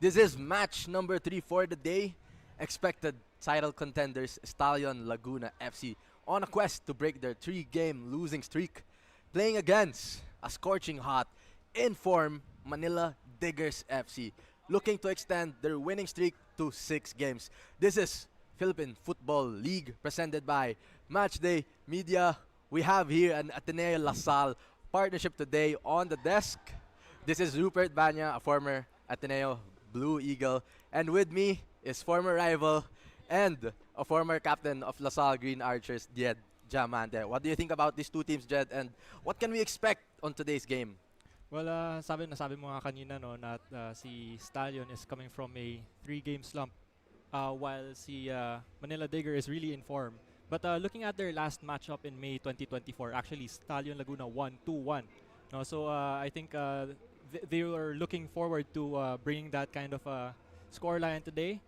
This is match number 3 for the day. Expected title contenders Stallion Laguna FC on a quest to break their 3-game losing streak, playing against a scorching hot, in form Manila Diggers FC, looking to extend their winning streak to 6 games. This is Philippine Football League presented by Matchday Media. We have here an Ateneo LaSalle partnership today on the desk. This is Rupert Banya, a former Ateneo Blue Eagle, and with me is former rival and a former captain of LaSalle Green Archers, Jed Diamante. What do you think about these two teams, Jed, and what can we expect on today's game? Well, nasabi mo nga kanina no na si Stallion is coming from a 3-game slump while si Manila Digger is really in form. But looking at their last matchup in May 2024, actually Stallion Laguna won 2-1. No, so I think they were looking forward to bringing that kind of scoreline today.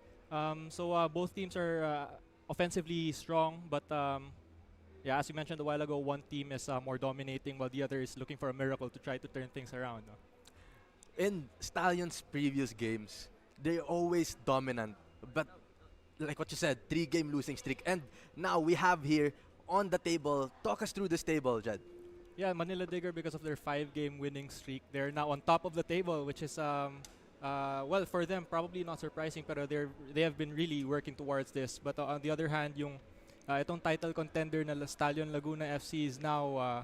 So both teams are offensively strong, but yeah, as you mentioned a while ago, one team is more dominating while the other is looking for a miracle to try to turn things around. No? In Stallion's previous games, they're always dominant. But like what you said, 3-game losing streak. And now we have here on the table, talk us through this table, Jed. Yeah, Manila Digger, because of their 5-game winning streak, they're now on top of the table, which is well, for them probably not surprising, but they have been really working towards this. But on the other hand, yung itong title contender na Stallion Laguna FC is now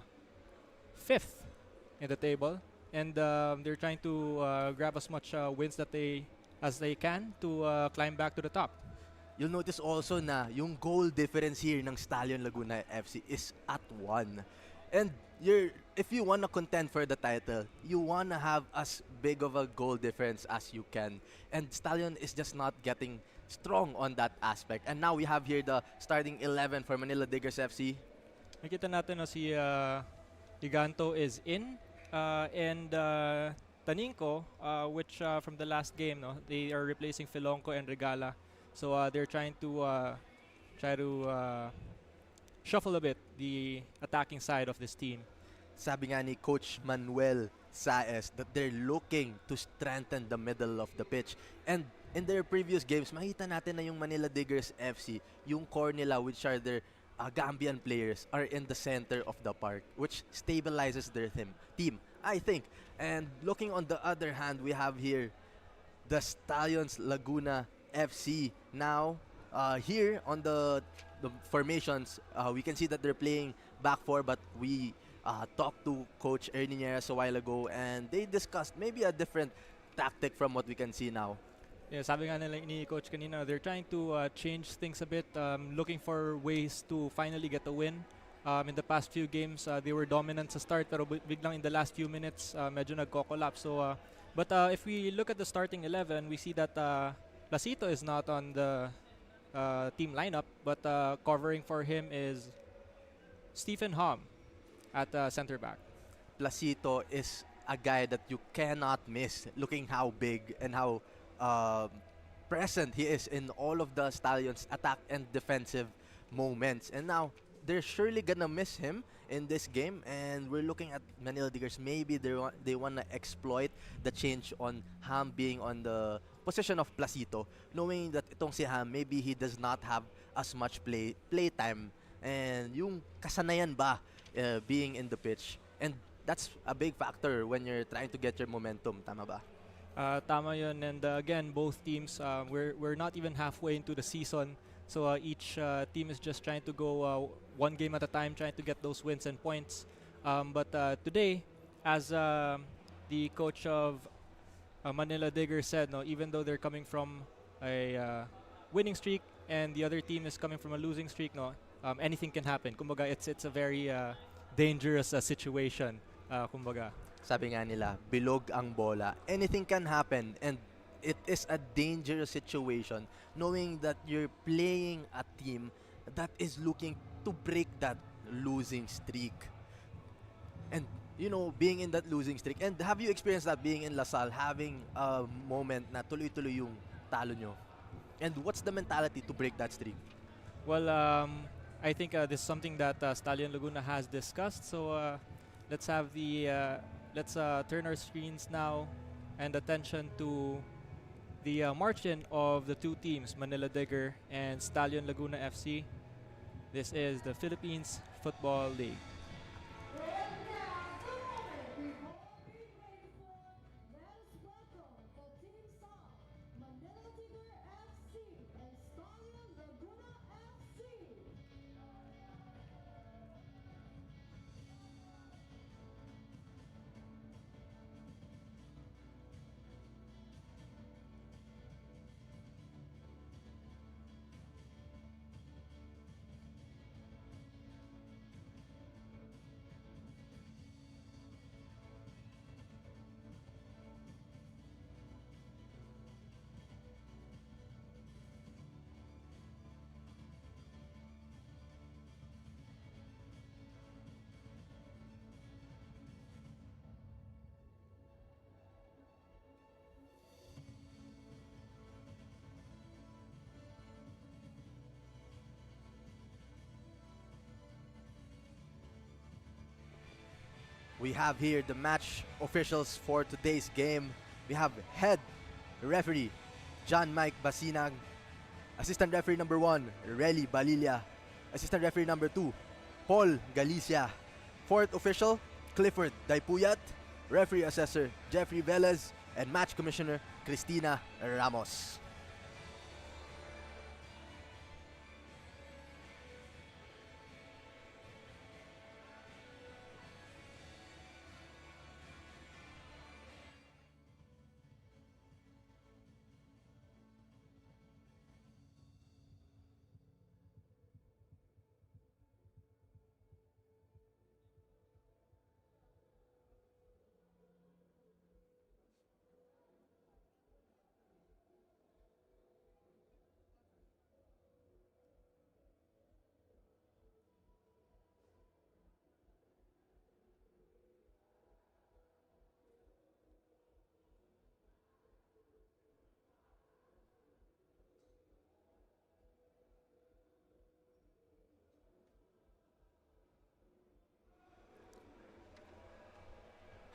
5th in the table, and they're trying to grab as much wins as they can to climb back to the top. You'll notice also na yung goal difference here ng Stallion Laguna FC is at 1. And if you want to contend for the title, you want to have as big of a goal difference as you can. And Stallion is just not getting strong on that aspect. And now we have here the starting 11 for Manila Diggers FC. Nakita natin na si Giganto is in, and Taninco, which from the last game, no, they are replacing Filonco and Regala. So they're trying to shuffle a bit the attacking side of this team. Sabi nga ni Coach Manuel Saez that they're looking to strengthen the middle of the pitch. And in their previous games, makita natin na yung Manila Diggers FC, yung core nila, which are their Gambian players, are in the center of the park, which stabilizes their team, I think. And looking on the other hand, we have here the Stallions Laguna FC. Now, here on the formations, we can see that they're playing back four, but we talked to Coach Ernie Nieras a while ago, and they discussed maybe a different tactic from what we can see now. Yeah, sabi nga nila ni Coach kanina, they're trying to change things a bit, looking for ways to finally get a win. In the past few games, they were dominant sa start, pero biglang in the last few minutes, medyo nagko-collapse. So, but if we look at the starting 11, we see that Placito is not on the team lineup, but covering for him is Stephen Hom at center back. Placito is a guy that you cannot miss, looking how big and how present he is in all of the Stallions' attack and defensive moments. And now, they're surely gonna miss him in this game, and we're looking at Manila Diggers. Maybe they wanna exploit the change on Ham being on the position of Placito, knowing that itong si Ham, maybe he does not have as much play time, and yung kasanayan ba being in the pitch, and that's a big factor when you're trying to get your momentum. Tama ba? Tama yun, and again, both teams, we're not even halfway into the season, so each team is just trying to go one game at a time, trying to get those wins and points. But today, as the coach of Manila Digger said, no, even though they're coming from a winning streak and the other team is coming from a losing streak, no, anything can happen. Kumbaga, it's a very dangerous situation. Kumbaga. Sabi nga nila, bilog ang bola. Anything can happen, and it is a dangerous situation knowing that you're playing a team that is looking to break that losing streak. And, you know, being in that losing streak. And have you experienced that being in LaSalle, having a moment na tuloy-tuloy yung talo nyo? And what's the mentality to break that streak? Well, I think this is something that Stallion Laguna has discussed. So let's have the let's turn our screens now and attention to the march-in of the two teams, Manila Digger and Stallion Laguna FC. This is the Philippines Football League. We have here the match officials for today's game. We have head referee John Mike Basinag, assistant referee number 1 Relly Balilla, assistant referee number 2 Paul Galicia, fourth official Clifford Daipuyat, referee assessor Jeffrey Velez, and match commissioner Cristina Ramos.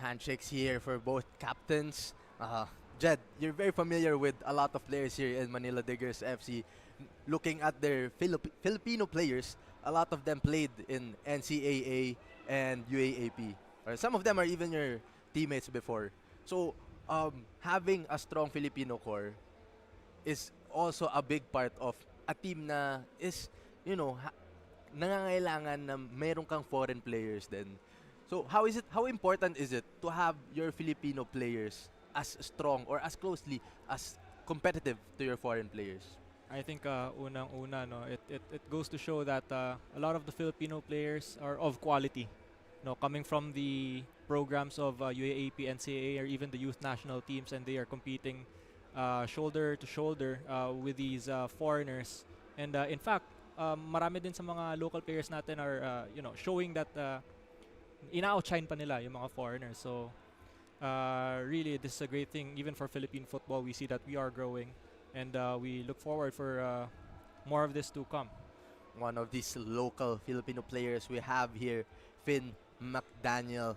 Handshakes here for both captains. Jed, you're very familiar with a lot of players here in Manila Diggers FC. Looking at their Filipino players, a lot of them played in NCAA and UAAP. Or some of them are even your teammates before. So, having a strong Filipino core is also a big part of a team na is, you know, nangangailangan na mayroon kang foreign players din. So how important is it to have your Filipino players as strong or as closely as competitive to your foreign players? I think unang-una, no, it goes to show that a lot of the Filipino players are of quality. No, coming from the programs of UAAP, NCAA, or even the youth national teams, and they are competing shoulder to shoulder with these foreigners. And in fact, marami din sa mga local players natin are showing that ina-outshine pa nila yung mga foreigners. So really, this is a great thing. Even for Philippine football, we see that we are growing, and we look forward for more of this to come. One of these local Filipino players we have here, Finn McDaniel,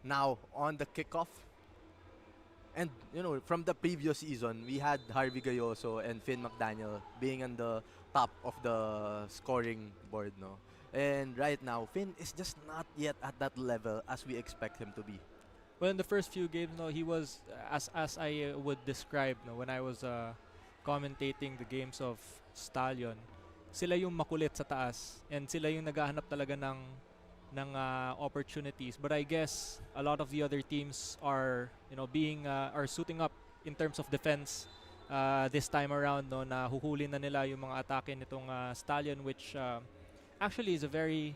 now on the kickoff. And from the previous season, we had Harvey Gayoso and Finn McDaniel being on the top of the scoring board, no. And right now, Finn is just not yet at that level as we expect him to be. Well, in the first few games, no, he was as I would describe, no, when I was commentating the games of Stallion, sila yung makulit sa taas, and sila yung naghahanap talaga ng opportunities. But I guess a lot of the other teams are are suiting up in terms of defense this time around, no, na huhuli na nila yung mga atake nitong Stallion, which actually is a very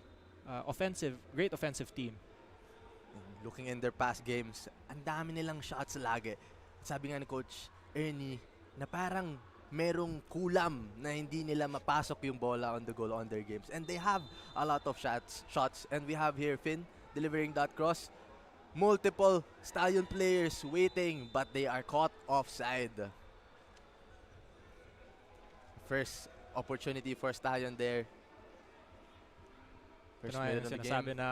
great offensive team. Looking in their past games, ang dami nilang shots lagi. Sabi nga ni Coach Ernie na parang merong kulam na hindi nila mapasok yung bola on the goal on their games. And they have a lot of shots. And we have here Finn delivering that cross. Multiple Stallion players waiting, but they are caught offside. First opportunity for Stallion there. First minute of the game. Sinasabi na,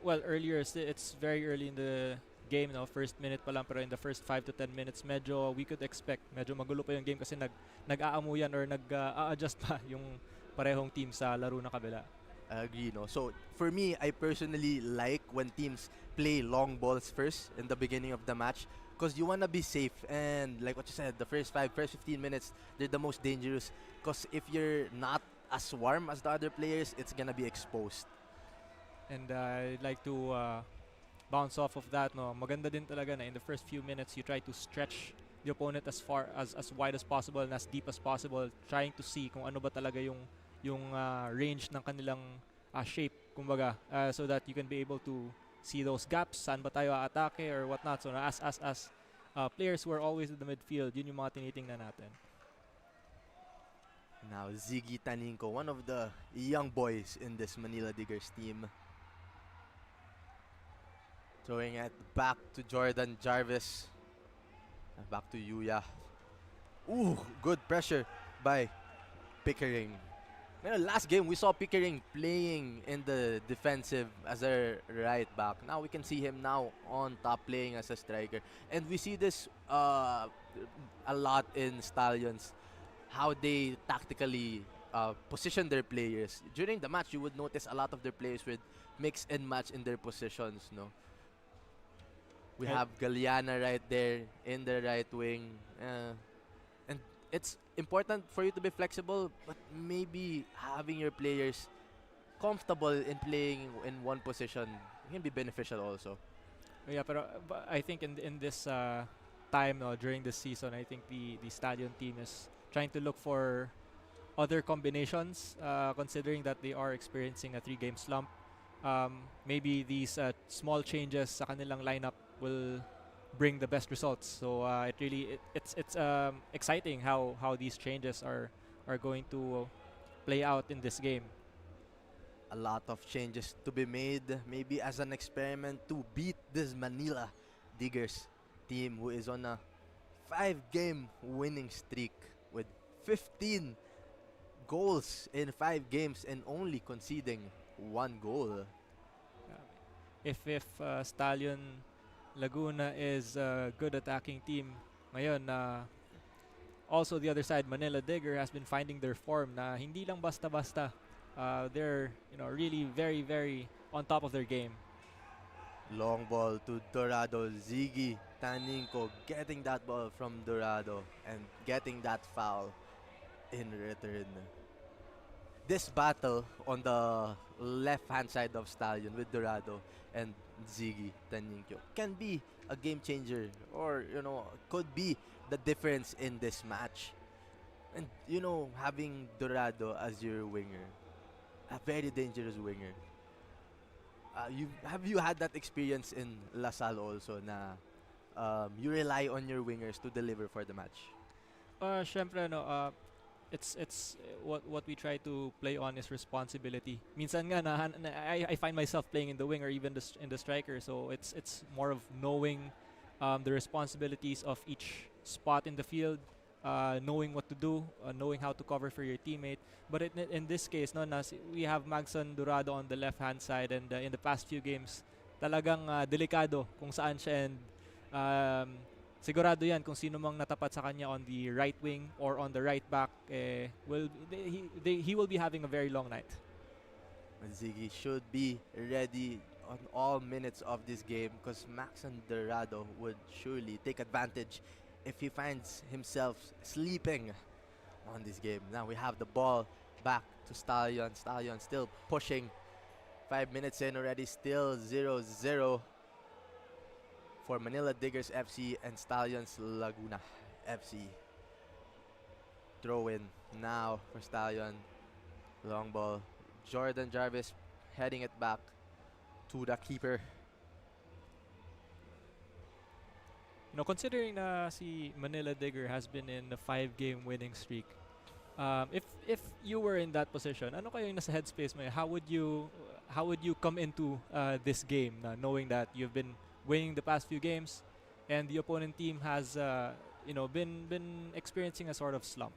well, earlier, it's very early in the game, no, first minute pa lang, pero in the first 5 to 10 minutes, medyo we could expect, medyo magulo pa yung game kasi nag-aamuyan or nag-a-adjust pa yung parehong team sa laro na kabila. I agree, no? So, for me, I personally like when teams play long balls first in the beginning of the match because you want to be safe. And like what you said, the first 15 minutes, they're the most dangerous because if you're not as warm as the other players, it's going to be exposed. And I'd like to bounce off of that, no. Maganda din talaga na in the first few minutes you try to stretch the opponent as far as wide as possible and as deep as possible, trying to see kung ano ba talaga yung range ng kanilang shape, kumbaga, so that you can be able to see those gaps, saan ba tayo aatake or whatnot. So as players who are always in the midfield, yun yung mga tinitingnan natin. Now, Ziggy Taninko, one of the young boys in this Manila Diggers team. Throwing it back to Jordan Jarvis. Back to Yuya. Ooh, good pressure by Pickering. Last game, we saw Pickering playing in the defensive as a right back. Now we can see him now on top playing as a striker. And we see this a lot in Stallions, how they tactically position their players. During the match, you would notice a lot of their players would mix and match in their positions, no? We have Galeana right there in the right wing. And it's important for you to be flexible, but maybe having your players comfortable in playing in one position can be beneficial also. Yeah, pero I think in this time, no, during this season, I think the Stallion team is trying to look for other combinations, considering that they are experiencing a 3-game slump. Maybe these small changes sa kanilang lineup will bring the best results. So it's exciting how these changes are going to play out in this game. A lot of changes to be made, maybe as an experiment to beat this Manila Diggers team who is on a 5-game winning streak with 15 goals in 5 games and only conceding 1 goal. If Stallion Laguna is a good attacking team ngayon, also the other side, Manila Digger has been finding their form na hindi lang basta-basta. They're really very, very on top of their game. Long ball to Dorado. Ziggy Taninko getting that ball from Dorado and getting that foul in return. This battle on the left-hand side of Stallion with Dorado and Ziggy Taninko can be a game changer, or could be the difference in this match. And having Dorado as your winger, a very dangerous winger. Have you had that experience in LaSalle also na you rely on your wingers to deliver for the match? Syempre, it's what we try to play on is responsibility. Minsan nga I find myself playing in the wing or even in the striker, so it's more of knowing the responsibilities of each spot in the field, knowing what to do, knowing how to cover for your teammate. But in this case, we have Magson Dorado on the left-hand side, and in the past few games, talagang delikado kung saan siya, and sigurado yan kung sino mang natapat sa kanya on the right wing or on the right back, he will be having a very long night. Ziggy should be ready on all minutes of this game because Maxon Dorado would surely take advantage if he finds himself sleeping on this game. Now we have the ball back to Stallion. Stallion still pushing. 5 minutes in already, still 0-0 for Manila Diggers FC and Stallions Laguna FC. Throw in now for Stallion. Long ball. Jordan Jarvis heading it back to the keeper. Considering si Manila Digger has been in a 5-game winning streak, if you were in that position, ano kayo yung nasa headspace mo? How would you come into this game, knowing that you've been winning the past few games and the opponent team has been experiencing a sort of slump?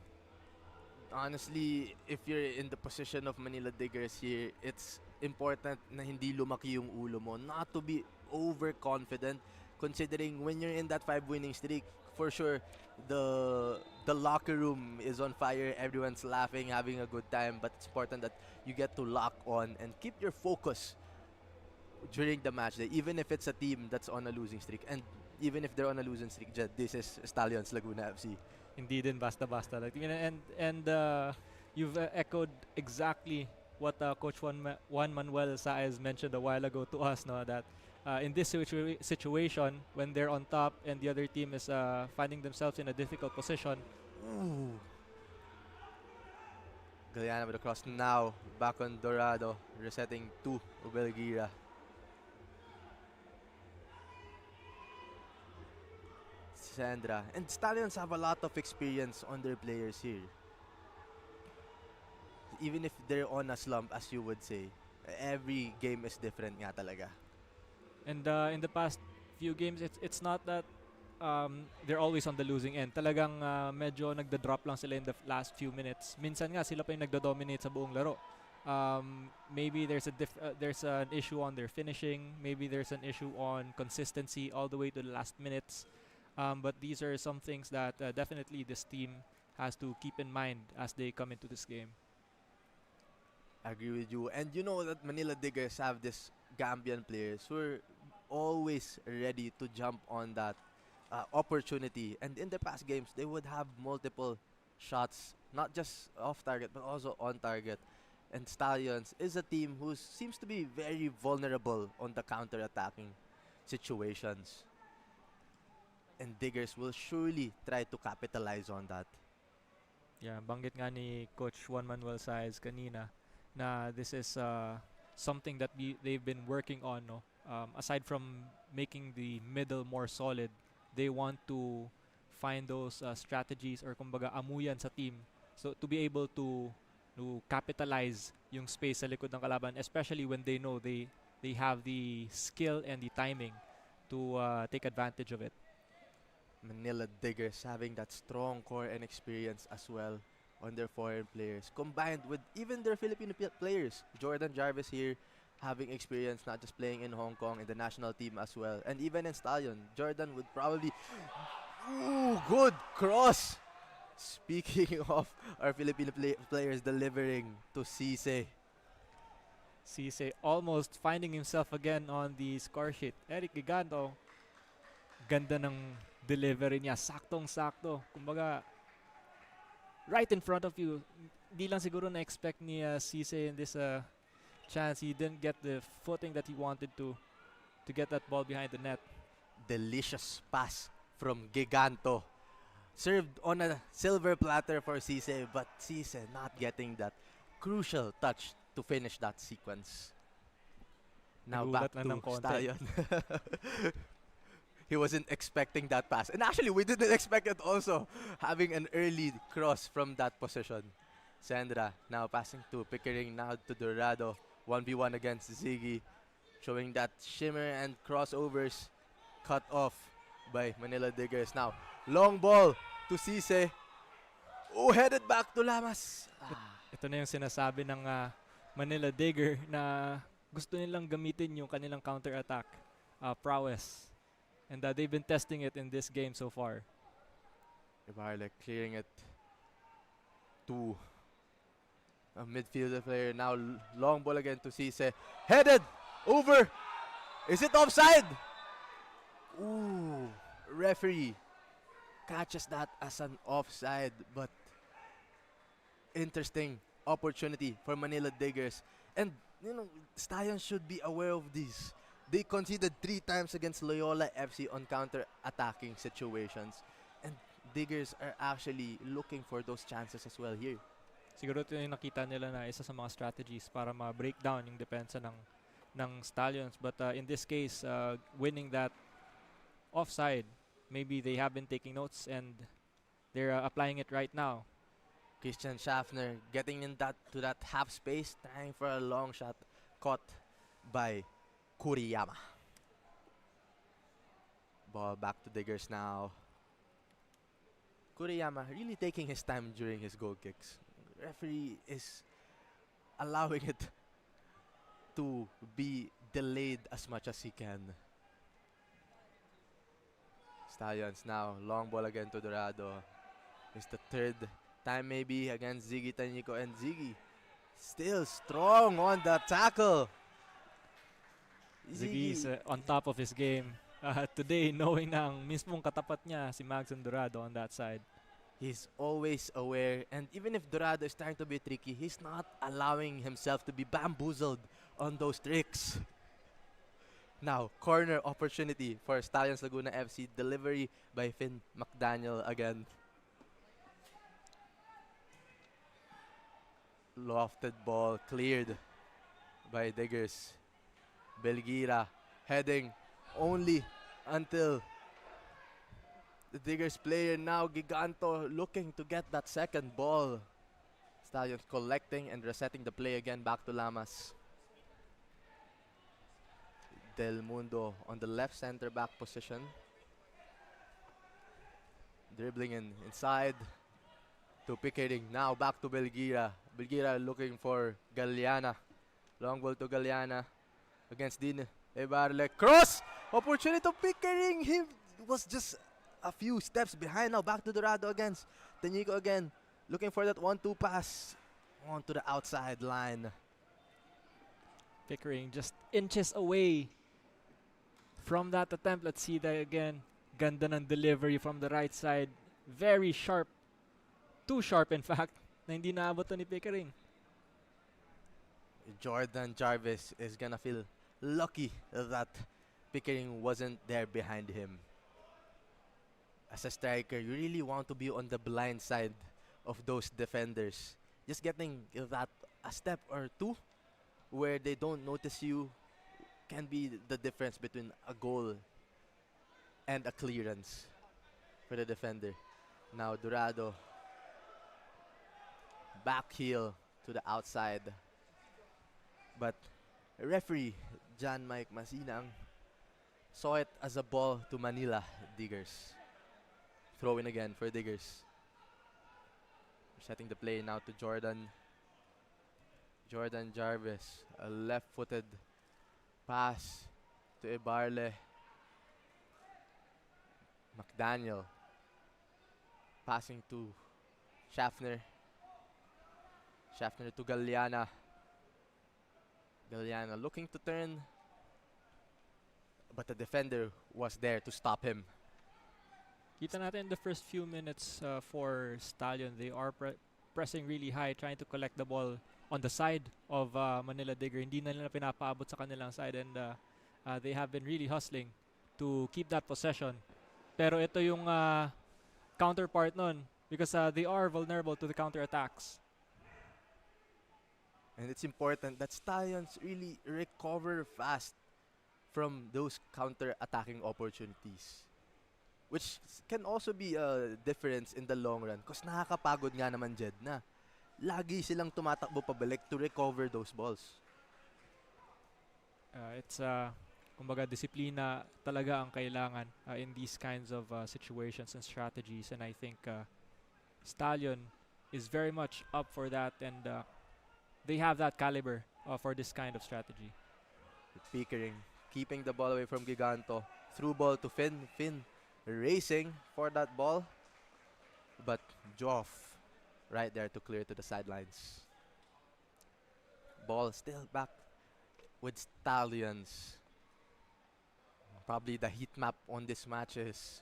Honestly, if you're in the position of Manila Diggers here, it's important na hindi lumaki yung ulo mo, not to be overconfident, considering when you're in that 5 winning streak, for sure the locker room is on fire. Everyone's laughing, having a good time. But it's important that you get to lock on and keep your focus during the match day, even if it's a team that's on a losing streak. And even if they're on a losing streak, Jed, this is Stallions Laguna FC. Hindi din basta-basta. Like, and you've echoed exactly what Coach Juan Manuel Saez mentioned a while ago to us, no, that in this situation, when they're on top and the other team is finding themselves in a difficult position. Ooh. Galeana with the cross now. Back on Dorado. Resetting to Ubelgira. Sandra. And Stallions have a lot of experience on their players here. Even if they're on a slump, as you would say, every game is different nga talaga. And in the past few games, it's not that they're always on the losing end. Talagang medyo nagda-drop lang sila in the last few minutes. Minsan nga sila pa yung nagdo-dominate sa buong laro. Maybe there's an issue on their finishing. Maybe there's an issue on consistency all the way to the last minutes. But these are some things that definitely this team has to keep in mind as they come into this game. I agree with you. And you know that Manila Diggers have this Gambian players who are always ready to jump on that opportunity. And in the past games, they would have multiple shots, not just off target, but also on target. And Stallions is a team who seems to be very vulnerable on the counter-attacking situations. And Diggers will surely try to capitalize on that. Yeah, banggit nga ni Coach Juan Manuel Saez kanina na this is something that they've been working on. No? Aside from making the middle more solid, they want to find those strategies or kumbaga amuyan sa team. So to be able to capitalize yung space sa likod ng kalaban, especially when they know they have the skill and the timing to take advantage of it. Manila Diggers having that strong core and experience as well on their foreign players, combined with even their Filipino players. Jordan Jarvis here having experience not just playing in Hong Kong, in the national team as well. And even in Stallion, Jordan would probably... Ooh, good cross! Speaking of our Filipino players delivering to Cisse. Cisse almost finding himself again on the score sheet. Eric Giganto, ganda ng delivery niya. Saktong-sakto. Kumbaga, right in front of you. Di lang siguro na-expect ni Cisse in this chance. He didn't get the footing that he wanted to get that ball behind the net. Delicious pass from Giganto. Served on a silver platter for Cisse, but Cisse not getting that crucial touch to finish that sequence. Now Nagulat back lang ng to konti. Stallion. He wasn't expecting that pass. And actually, we didn't expect it also. Having an early cross from that position. Sandra now passing to Pickering, now to Dorado. 1v1 against Ziggy. Showing that shimmer and crossovers cut off by Manila Diggers. Now, long ball to Cisse. Oh, headed back to Lamas. Ito na yung sinasabi ng Manila Digger na gusto nilang gamitin yung kanilang counter-attack prowess. And they've been testing it in this game so far. Ibarle clearing it to a midfielder player. Now long ball again to Cisse. Headed over. Is it offside? Ooh, referee catches that as an offside, but interesting opportunity for Manila Diggers. And you know, Stallions should be aware of this. They conceded 3 times against Loyola FC on counter-attacking situations. And Diggers are actually looking for those chances as well here. Siguro ito yung nakita nila na isa sa mga strategies para ma-break down yung depensa ng Stallions. But in this case, winning that offside, maybe they have been taking notes and they're applying it right now. Christian Schaffner getting in to that half space, trying for a long shot, caught by Kuriyama. Ball back to Diggers now. Kuriyama really taking his time during his goal kicks. Referee is allowing it to be delayed as much as he can. Stallions now. Long ball again to Dorado. It's the third time maybe against Ziggy Tanyiko, and Ziggy still strong on the tackle. Ziggy is on top of his game today, knowing na ang mismong katapat niya si Magson Dorado on that side. He's always aware, and even if Dorado is trying to be tricky, he's not allowing himself to be bamboozled on those tricks. Now, corner opportunity for Stallions Laguna FC. Delivery by Finn McDaniel again. Lofted ball cleared by Diggers. Belgira heading only until the Diggers player now, Giganto, looking to get that second ball. Stallions collecting and resetting the play again back to Lamas. Del Mundo on the left center back position. Dribbling inside to Pickering. Now back to Belgira. Belgira looking for Galeana. Long ball to Galeana against Din Ebarle. Cross! Opportunity to Pickering. He was just a few steps behind. Now back to Dorado against Tanyiko again. Looking for that 1-2 pass onto the outside line. Pickering just inches away from that attempt. Let's see that again. Ganda ng delivery from the right side. Very sharp. Too sharp, in fact, na hindi naabot ni Pickering. Jordan Jarvis is gonna feel lucky that Pickering wasn't there behind him. As a striker, you really want to be on the blind side of those defenders. Just getting that a step or two where they don't notice you can be the difference between a goal and a clearance for the defender. Now Dorado, back heel to the outside. But referee John Mike Masinang saw it as a ball to Manila Diggers. Throw in again for Diggers. Setting the play now to Jordan. Jordan Jarvis, a left-footed pass to Ebarle. McDaniel passing to Schaffner. Schaffner to Galeana. Galeana looking to turn, but the defender was there to stop him. Kita natin in the first few minutes for Stallion, they are pressing really high, trying to collect the ball on the side of Manila Digger. Hindi na nila pinapaabot sa kanilang side, and they have been really hustling to keep that possession. Pero ito yung counterpart nun, because they are vulnerable to the counter-attacks. And it's important that Stallions really recover fast from those counter-attacking opportunities, which can also be a difference in the long run. Because nakakapagod nga naman, Jed, na lagi silang tumatakbo pabalik to recover those balls. It's kumbaga disiplina talaga ang kailangan in these kinds of situations and strategies, and I think Stallion is very much up for that, and they have that caliber for this kind of strategy. Pickering keeping the ball away from Giganto. Through ball to Finn. Finn racing for that ball, but Joff right there to clear to the sidelines. Ball still back with Stallions. Probably the heat map on this match is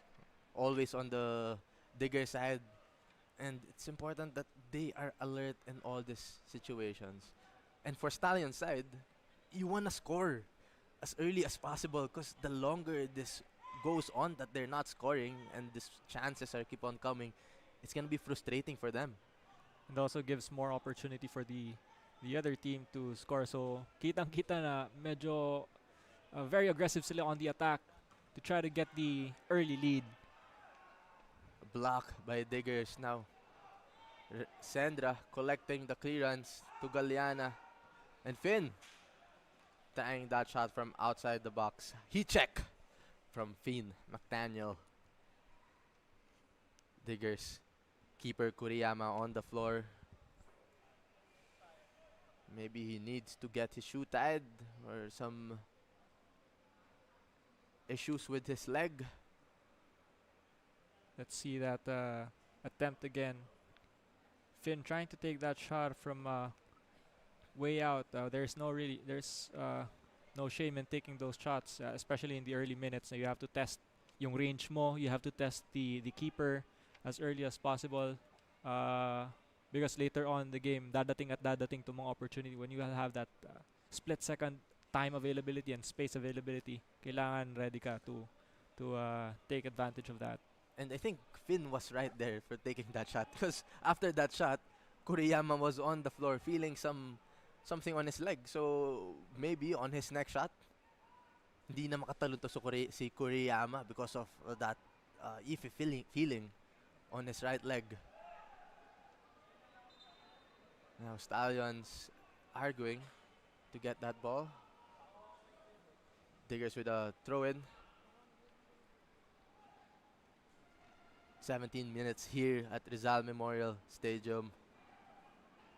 always on the Digger side, and it's important that they are alert in all these situations. And for Stallion side, you want to score as early as possible, because the longer this goes on that they're not scoring and these chances are keep on coming, it's going to be frustrating for them. And also gives more opportunity for the other team to score. So kitang-kita na medyo very aggressive sila on the attack to try to get the early lead. Block by Diggers now. Sandra collecting the clearance to Galeana, and Finn tying that shot from outside the box. He check from Finn McDaniel. Diggers keeper Kuriyama on the floor. Maybe he needs to get his shoe tied or some issues with his leg. Let's see that attempt again. Finn trying to take that shot from way out. There's no shame in taking those shots, especially in the early minutes. You have to test yung range mo. You have to test the keeper as early as possible. Because later on in the game, dadating to mga opportunity when you have that split second time availability and space availability. Kailangan ready ka to take advantage of that. And I think Finn was right there for taking that shot because after that shot, Kuriyama was on the floor feeling something on his leg. So maybe on his next shot, hindi na makatalon to si Kuriyama because of that iffy feeling on his right leg. Now Stallions arguing to get that ball. Diggers with a throw-in. 17 minutes here at Rizal Memorial Stadium.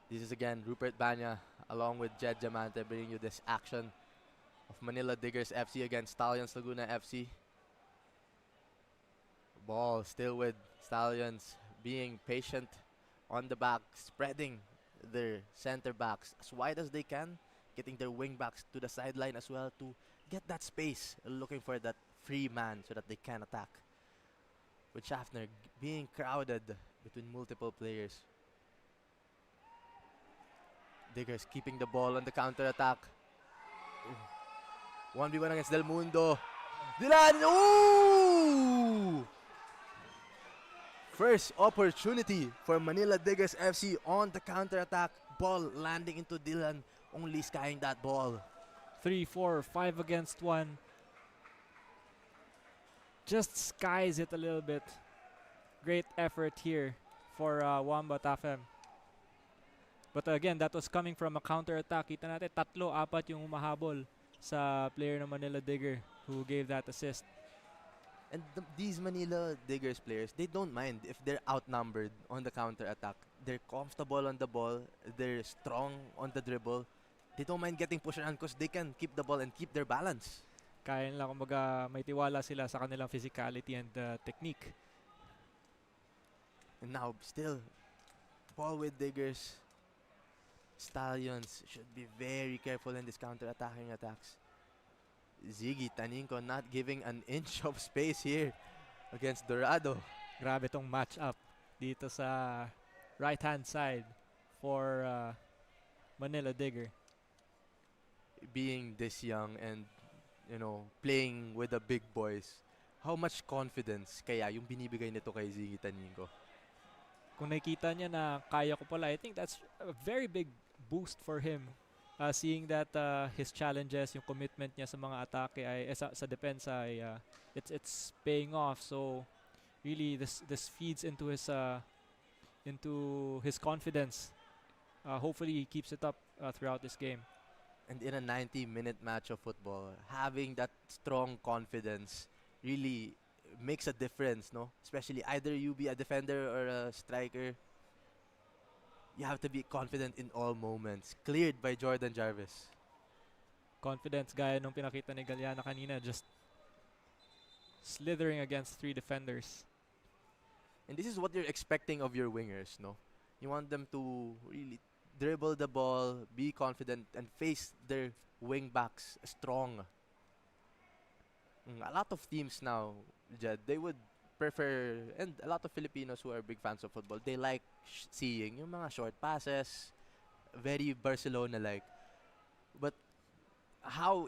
This is again Rupert Banya along with Jed Diamante bringing you this action of Manila Diggers FC against Stallions Laguna FC. Ball still with Stallions being patient on the back, spreading their center backs as wide as they can, getting their wing backs to the sideline as well to get that space, looking for that free man so that they can attack. With Schaffner being crowded between multiple players. Diggers keeping the ball on the counter-attack. 1v1 against Del Mundo. Dilan! Ooh! First opportunity for Manila Diggers FC on the counter-attack. Ball landing into Dylan, only skying that ball. 3, 4, 5 against 1. Just skies it a little bit. Great effort here for Wamba Tafem. But again, that was coming from a counter-attack. Kita natin, 3-4 yung humahabol sa player ng Manila Digger who gave that assist. And these Manila Diggers players, they don't mind if they're outnumbered on the counter-attack. They're comfortable on the ball. They're strong on the dribble. They don't mind getting pushed around because they can keep the ball and keep their balance. Kaya nila, kumbaga, may tiwala sila sa kanilang physicality and technique. And now, still, ball with Diggers. Stallions should be very careful in this counter-attacking attacks. Ziggy Taninco not giving an inch of space here against Dorado. Grabe tong match-up dito sa right-hand side for Manila Digger. Being this young and, playing with the big boys, how much confidence kaya yung binibigay nito kay Ziggy Taninco? Kung nakikita niya na kaya ko pala, I think that's a very big boost for him. Seeing that his challenges, yung commitment niya sa mga atake sa depensa ay it's paying off. So really this feeds into his confidence. Hopefully he keeps it up throughout this game. And in a 90-minute match of football, having that strong confidence really makes a difference, no? Especially either you be a defender or a striker. You have to be confident in all moments. Cleared by Jordan Jarvis. Confidence gaya nung pinakita ni Galiana kanina, just slithering against 3 defenders. And this is what you're expecting of your wingers, no? You want them to really dribble the ball, be confident, and face their wing backs strong. A lot of teams now, Jed, they would prefer, and a lot of Filipinos who are big fans of football, they like seeing yung mga short passes, very Barcelona-like. But how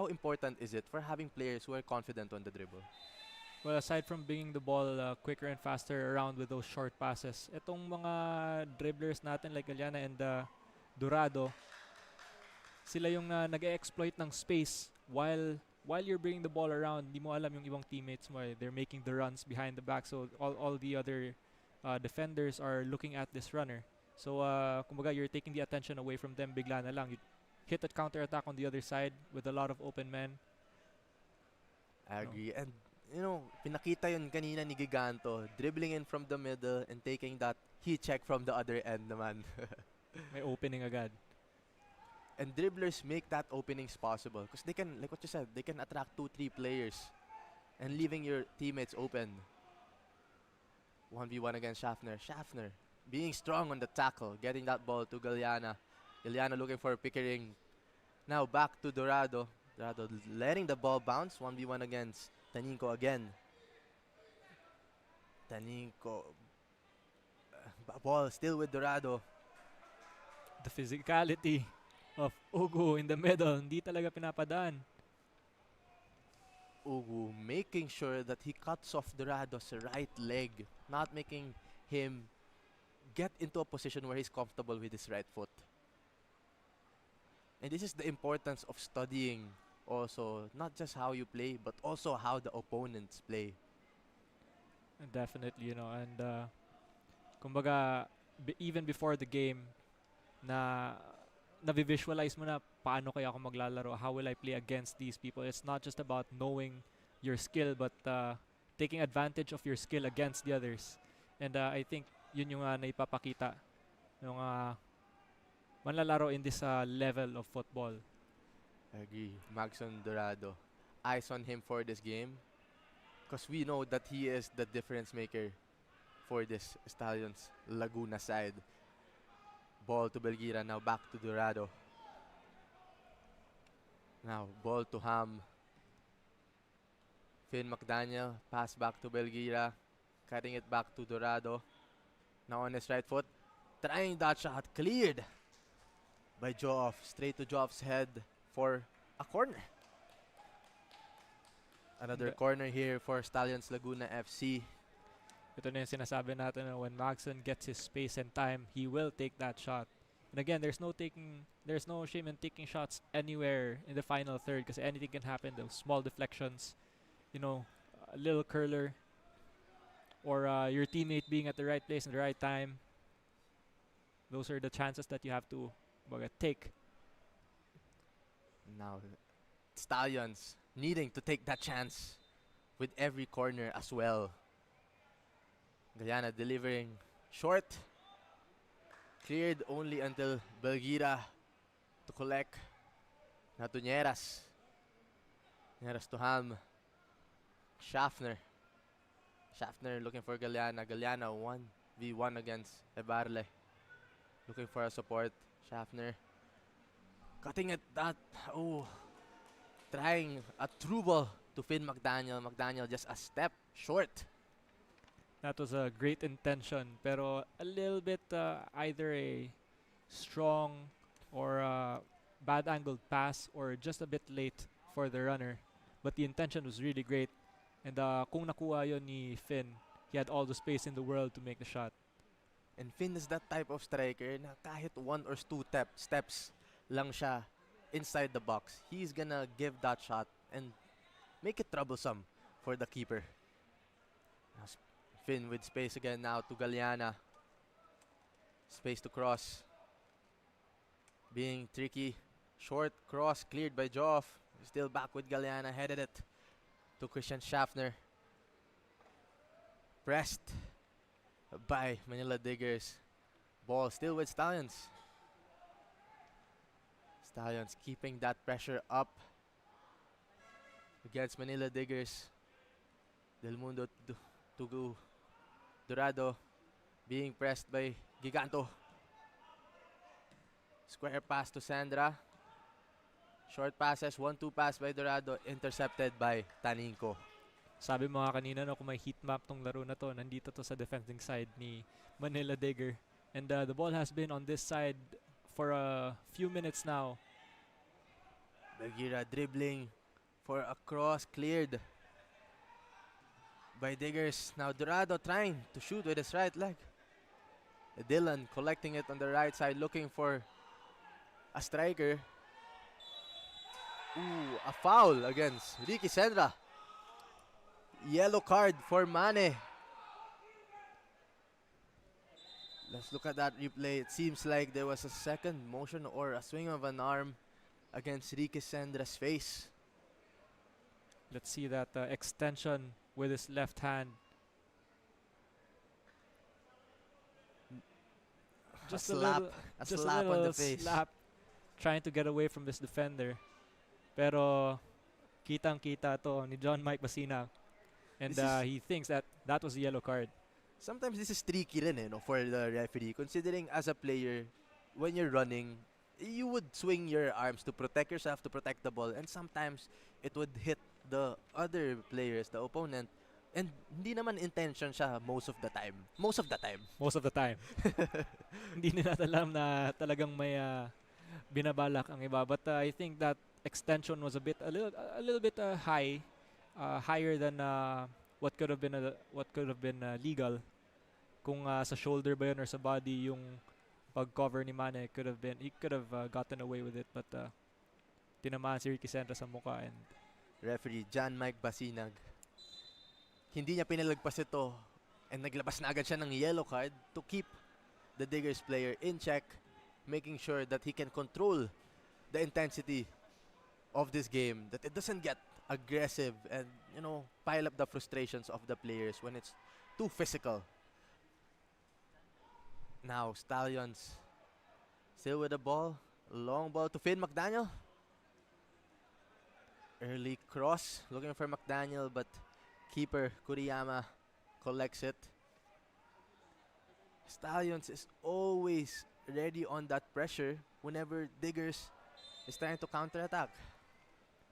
important is it for having players who are confident on the dribble? Well, aside from bringing the ball quicker and faster around with those short passes, itong mga dribblers natin like Galiana and Dorado, sila yung nag-exploit ng space while you're bringing the ball around. Di mo alam yung ibang teammates mo, they're making the runs behind the back, so all the other defenders are looking at this runner. So kumbaga you're taking the attention away from them, bigla na lang you hit a counter attack on the other side with a lot of open men. I agree. And pinakita yun kanina ni Giganto, dribbling in from the middle and taking that heat check from the other end naman. May opening agad. And dribblers make that openings possible because they can, like what you said, they can attract 2-3 players and leaving your teammates open. 1v1 against Schaffner. Schaffner being strong on the tackle, getting that ball to Galeana. Galeana looking for Pickering. Now back to Dorado. Dorado letting the ball bounce. 1v1 against Taninko again. Taninko. Ball still with Dorado. The physicality of Ugu in the middle, hindi talaga pinapadaan. Ugu making sure that he cuts off Dorado's right leg, not making him get into a position where he's comfortable with his right foot. And this is the importance of studying also, not just how you play, but also how the opponents play. Definitely, and kumbaga, even before the game, na-visualize mo na paano kaya ako maglalaro, how will I play against these people. It's not just about knowing your skill, but taking advantage of your skill against the others. And I think yun yung naipapakita ng manlalaro in this level of football. I agree. Maxon Dorado. Eyes on him for this game. Because we know that he is the difference maker for this Stallions Laguna side. Ball to Belgira. Now back to Dorado. Now ball to Ham. Finn McDaniel. Pass back to Belgira. Cutting it back to Dorado. Now on his right foot. Trying that shot. Cleared by Joff. Straight to Joff's head for a corner. Another corner here for Stallions Laguna FC. Ito na yung sinasabi natin na when Maxon gets his space and time, he will take that shot. And again, there's no shame in taking shots anywhere in the final third because anything can happen. Those small deflections, a little curler, or your teammate being at the right place in the right time. Those are the chances that you have to take. Now, Stallions needing to take that chance with every corner as well. Galeana delivering short. Cleared only until Belgira to collect. Now to Nieras. Nieras to Ham. Schaffner. Schaffner looking for Galeana. Galeana 1v1 against Ebarle. Looking for a support. Schaffner. Cutting it that. Oh. Trying a through ball to Finn McDaniel. McDaniel just a step short. That was a great intention, pero a little bit either a strong or a bad angled pass or just a bit late for the runner. But the intention was really great. And kung nakuha yun ni Finn, he had all the space in the world to make the shot. And Finn is that type of striker na kahit one or two steps lang siya inside the box, he's gonna give that shot and make it troublesome for the keeper. Finn with space again now to Galeana. Space to cross. Being tricky. Short cross cleared by Joff. Still back with Galeana. Headed it to Christian Schaffner. Pressed by Manila Diggers. Ball still with Stallions. Stallions keeping that pressure up against Manila Diggers. Del Mundo to Dorado being pressed by Giganto. Square pass to Sandra. Short passes, 1-2 pass by Dorado, intercepted by Taninko. Sabi mo nga kanina kung may heat map tong laro na to, nandito to sa defending side ni Manila Digger. And the ball has been on this side for a few minutes now. Belgira dribbling for a cross, cleared by Diggers. Now Dorado trying to shoot with his right leg. Dylan collecting it on the right side, looking for a striker. Ooh, a foul against Ricky Sendra. Yellow card for Mane. Let's look at that replay. It seems like there was a second motion or a swing of an arm against Ricky Sendra's face. Let's see that extension with his left hand. Just a slap on the face. Slap, trying to get away from this defender. Pero kitang-kita to ni John Mike Basina. And he thinks that was a yellow card. Sometimes this is tricky rin no, for the referee. Considering as a player, when you're running, you would swing your arms to protect yourself, to protect the ball. And sometimes, it would hit the other players, the opponent. And hindi naman intention siya most of the time. Most of the time. Most of the time. Hindi nila alam na talagang may binabalak ang iba. But I think that extension was a little bit higher than what could have been legal. Kung sa shoulder ba yun or sa body yung pag-cover ni Mane, he could have gotten away with it, but tinamaan si Ricky Sandra sa mukha, and Referee John Mike Basinag, hindi niya pinalagpas ito, and naglabas na agad siya ng yellow card to keep the Diggers player in check, making sure that he can control the intensity of this game, that it doesn't get aggressive and, pile up the frustrations of the players when it's too physical. Now, Stallions still with the ball. Long ball to Finn McDaniel. Early cross, looking for McDaniel, but keeper Kuriyama collects it. Stallions is always ready on that pressure whenever Diggers is trying to counterattack.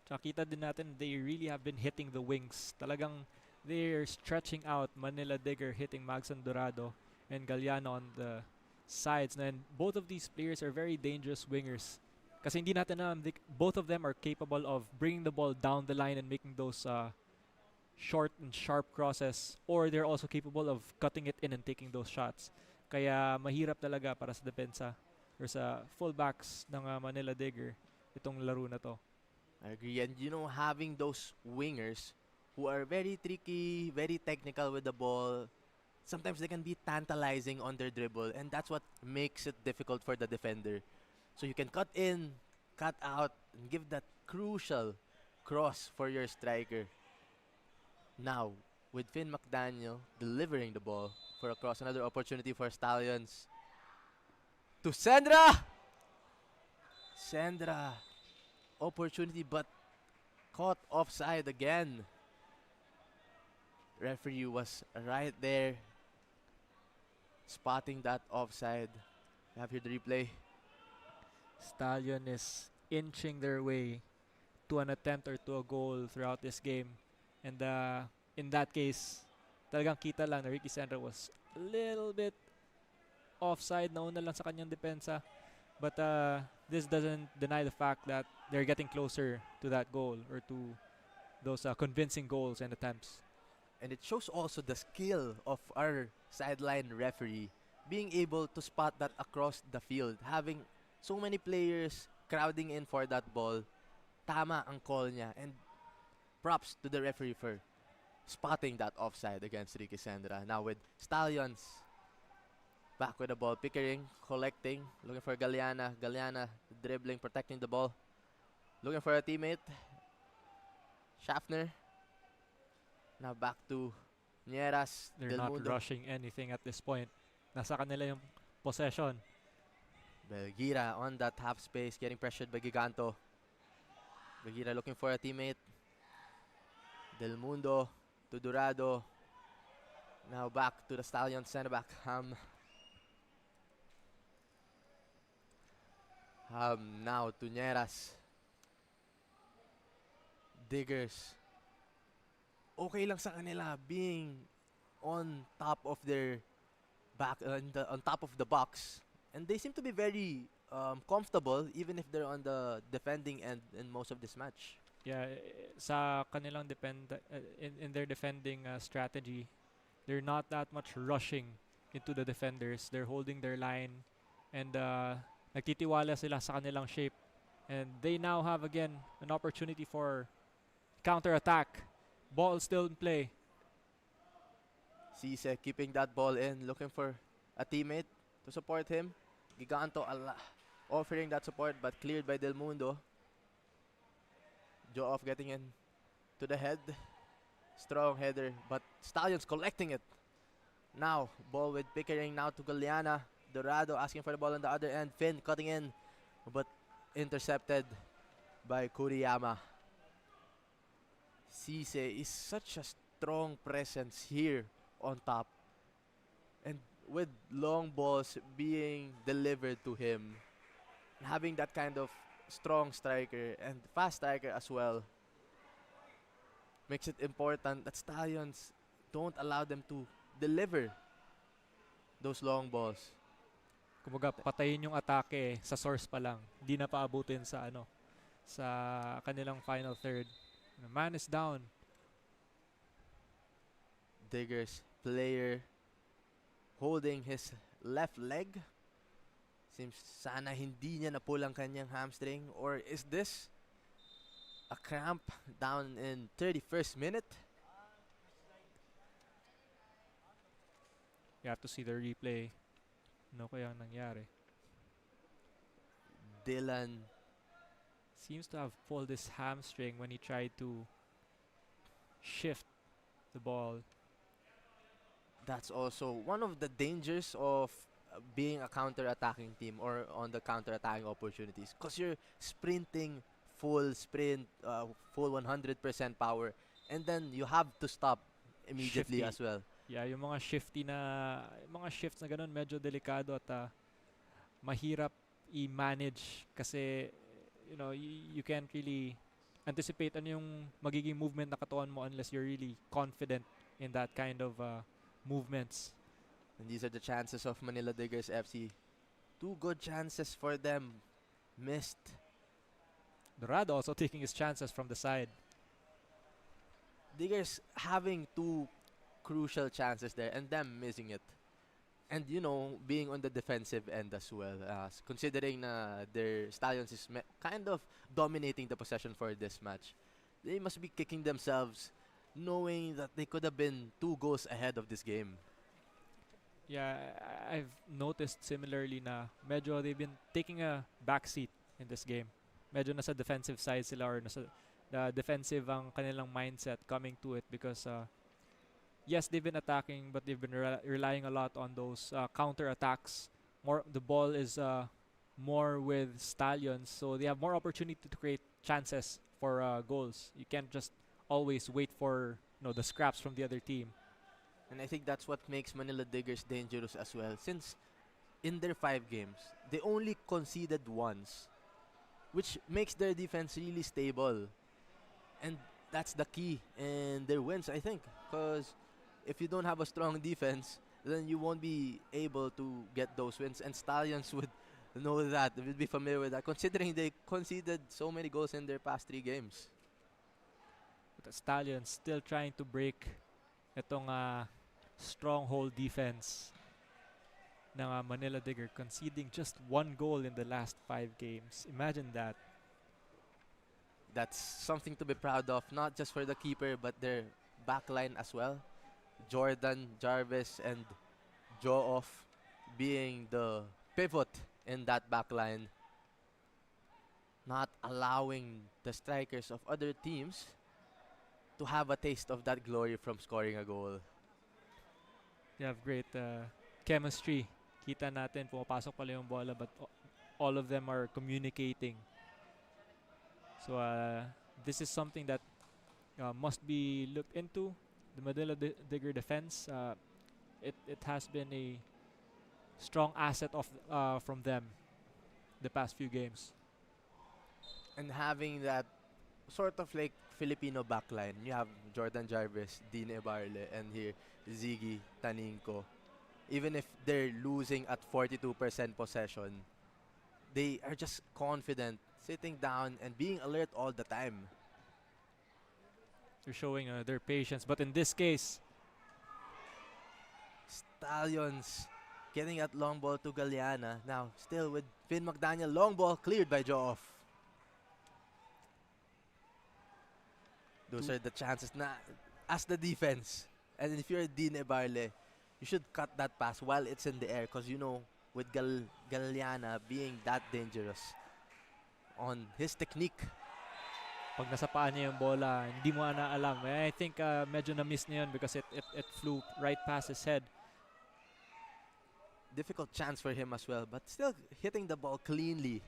tsaka kita din natin they really have been hitting the wings. Talagang they're stretching out. Manila Digger hitting Magson Dorado and Galliano on the sides. And both of these players are very dangerous wingers. Kasi hindi natin alam, both of them are capable of bringing the ball down the line and making those short and sharp crosses, or they're also capable of cutting it in and taking those shots. Kaya mahirap talaga para sa depensa or sa fullbacks ng Manila Digger itong laro na to. I agree. And having those wingers who are very tricky, very technical with the ball, sometimes they can be tantalizing on their dribble, and that's what makes it difficult for the defender. So you can cut in, cut out, and give that crucial cross for your striker. Now, with Finn McDaniel delivering the ball for a cross, another opportunity for Stallions. To Sandra! Sandra, opportunity but caught offside again. Referee was right there, spotting that offside. We have here the replay. Stallion is inching their way to an attempt or to a goal throughout this game. And in that case, talagang kita lang na Ricky Sandra was a little bit offside, nauna lang sa kanyang depensa. But this doesn't deny the fact that they're getting closer to that goal or to those convincing goals and attempts. And it shows also the skill of our sideline referee being able to spot that across the field. Having so many players crowding in for that ball, tama ang call niya. And props to the referee for spotting that offside against Ricky Sandra. Now with Stallions back with the ball, Pickering collecting, looking for Galliana. Galliana dribbling, protecting the ball, looking for a teammate. Schaffner. Now back to Nieras. They're Del not Mundo. rushing anything at this point. Nasa kanila yung possession. Belgira on that half space, getting pressured by Giganto. Belgira looking for a teammate. Del Mundo to Dorado. Now back to the Stallion center back. Ham now to Nieras. Diggers. Okay lang sa kanila being on top of their back, on top of the box, and they seem to be very comfortable even if they're on the defending end in most of this match. Yeah, sa kanilang in their defending strategy, they're not that much rushing into the defenders. They're holding their line and nagtitiwala sila sa kanilang shape. And they now have again an opportunity for counter-attack. Ball still in play. Cisse keeping that ball in, looking for a teammate to support him. Giganto offering that support but cleared by Del Mundo. Joe off getting in to the head. Strong header, but Stallions collecting it. Now, ball with Pickering now to Galliana. Dorado asking for the ball on the other end. Finn cutting in, but intercepted by Kuriyama. Cisse is such a strong presence here on top. with long balls being delivered to him, having that kind of strong striker and fast striker as well, makes it important that Stallions don't allow them to deliver those long balls. Kumbaga, patayin yung atake sa source pa lang. Hindi na paabutin sa sa kanilang final third. The man is down. Digger's player holding his left leg. Seems sana hindi niya napull ang kanyang hamstring, or is this a cramp down in 31st minute? You have to see the replay. Ano kaya nangyari? Dylan Seems to have pulled his hamstring when he tried to shift the ball. That's also one of the dangers of being a counter-attacking team or on the counter-attacking opportunities, because you're sprinting full sprint, full 100% power, and then you have to stop immediately Shifty. as well. Yeah, yung mga mga shifts na ganun medyo delikado at mahirap i-manage kasi you can't really anticipate ano yung magiging movement na katawan mo unless you're really confident in that kind of movements. And these are the chances of Manila Diggers FC. 2 good chances for them missed. Dorado also taking his chances from the side. Diggers having 2 crucial chances there and them missing it. And being on the defensive end as well, considering their Stallions is kind of dominating the possession for this match. They must be kicking themselves knowing that they could have been 2 goals ahead of this game. Yeah, I've noticed similarly na medyo they've been taking a backseat in this game. Medyo nasa defensive side sila or nasa defensive ang kanilang mindset coming to it because yes, they've been attacking but they've been relying a lot on those counter attacks. The ball is more with Stallions, so they have more opportunity to create chances for goals. You can't just always wait for the scraps from the other team. And I think that's what makes Manila Diggers dangerous as well, since in their 5 games, they only conceded once, which makes their defense really stable. And that's the key in their wins, I think, because if you don't have a strong defense, then you won't be able to get those wins. And Stallions would know that, would be familiar with that, considering they conceded so many goals in their past 3 games. But the Stallions still trying to break itong stronghold defense ng Manila Digger, conceding just 1 goal in the last 5 games. Imagine that. That's something to be proud of, not just for the keeper, but their backline as well. Jordan, Jarvis, and Joe-Off being the pivot in that backline, not allowing the strikers of other teams to have a taste of that glory from scoring a goal. They have great chemistry. Kita natin, pumapasok pala yung bola, but all of them are communicating. So this is something that must be looked into. The Manila Digger defense, it has been a strong asset of from them the past few games. And having that sort of like Filipino backline, you have Jordan Jarvis, Dean Ebarle, and here Ziggy Taninco. Even if they're losing at 42% possession, they are just confident, sitting down and being alert all the time. They're showing their patience, but in this case, Stallions getting at long ball to Galeana. Now still with Finn McDaniel, long ball cleared by Joe-Off. Those are the chances na as the defense. And if you're Dean Ebarle, you should cut that pass while it's in the air, because with Galeana being that dangerous on his technique. pag nasa paa niya yung bola, hindi mo na alam. I think medyo na-miss niya yun because it flew right past his head. Difficult chance for him as well, but still hitting the ball cleanly.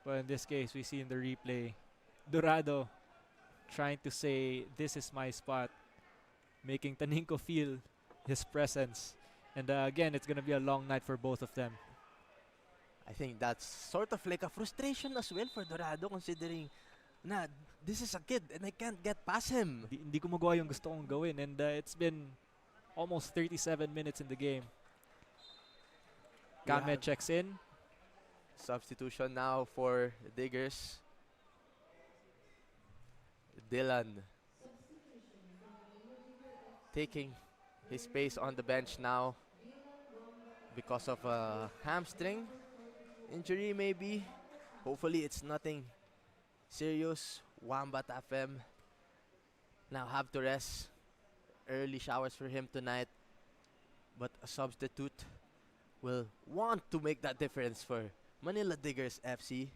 But in this case, we see in the replay, Dorado trying to say, this is my spot, making Taninco feel his presence. And again, it's gonna be a long night for both of them. I think that's sort of like a frustration as well for Dorado considering na this is a kid and I can't get past him. Hindi ko magawa yung gusto kong gawin, and it's been almost 37 minutes in the game. We Kame have checks in. substitution now for Diggers. Dylan taking his space on the bench now because of a hamstring injury maybe. Hopefully it's nothing serious. Wambat FM now have to rest. Early showers for him tonight. But a substitute will want to make that difference for Manila Diggers FC.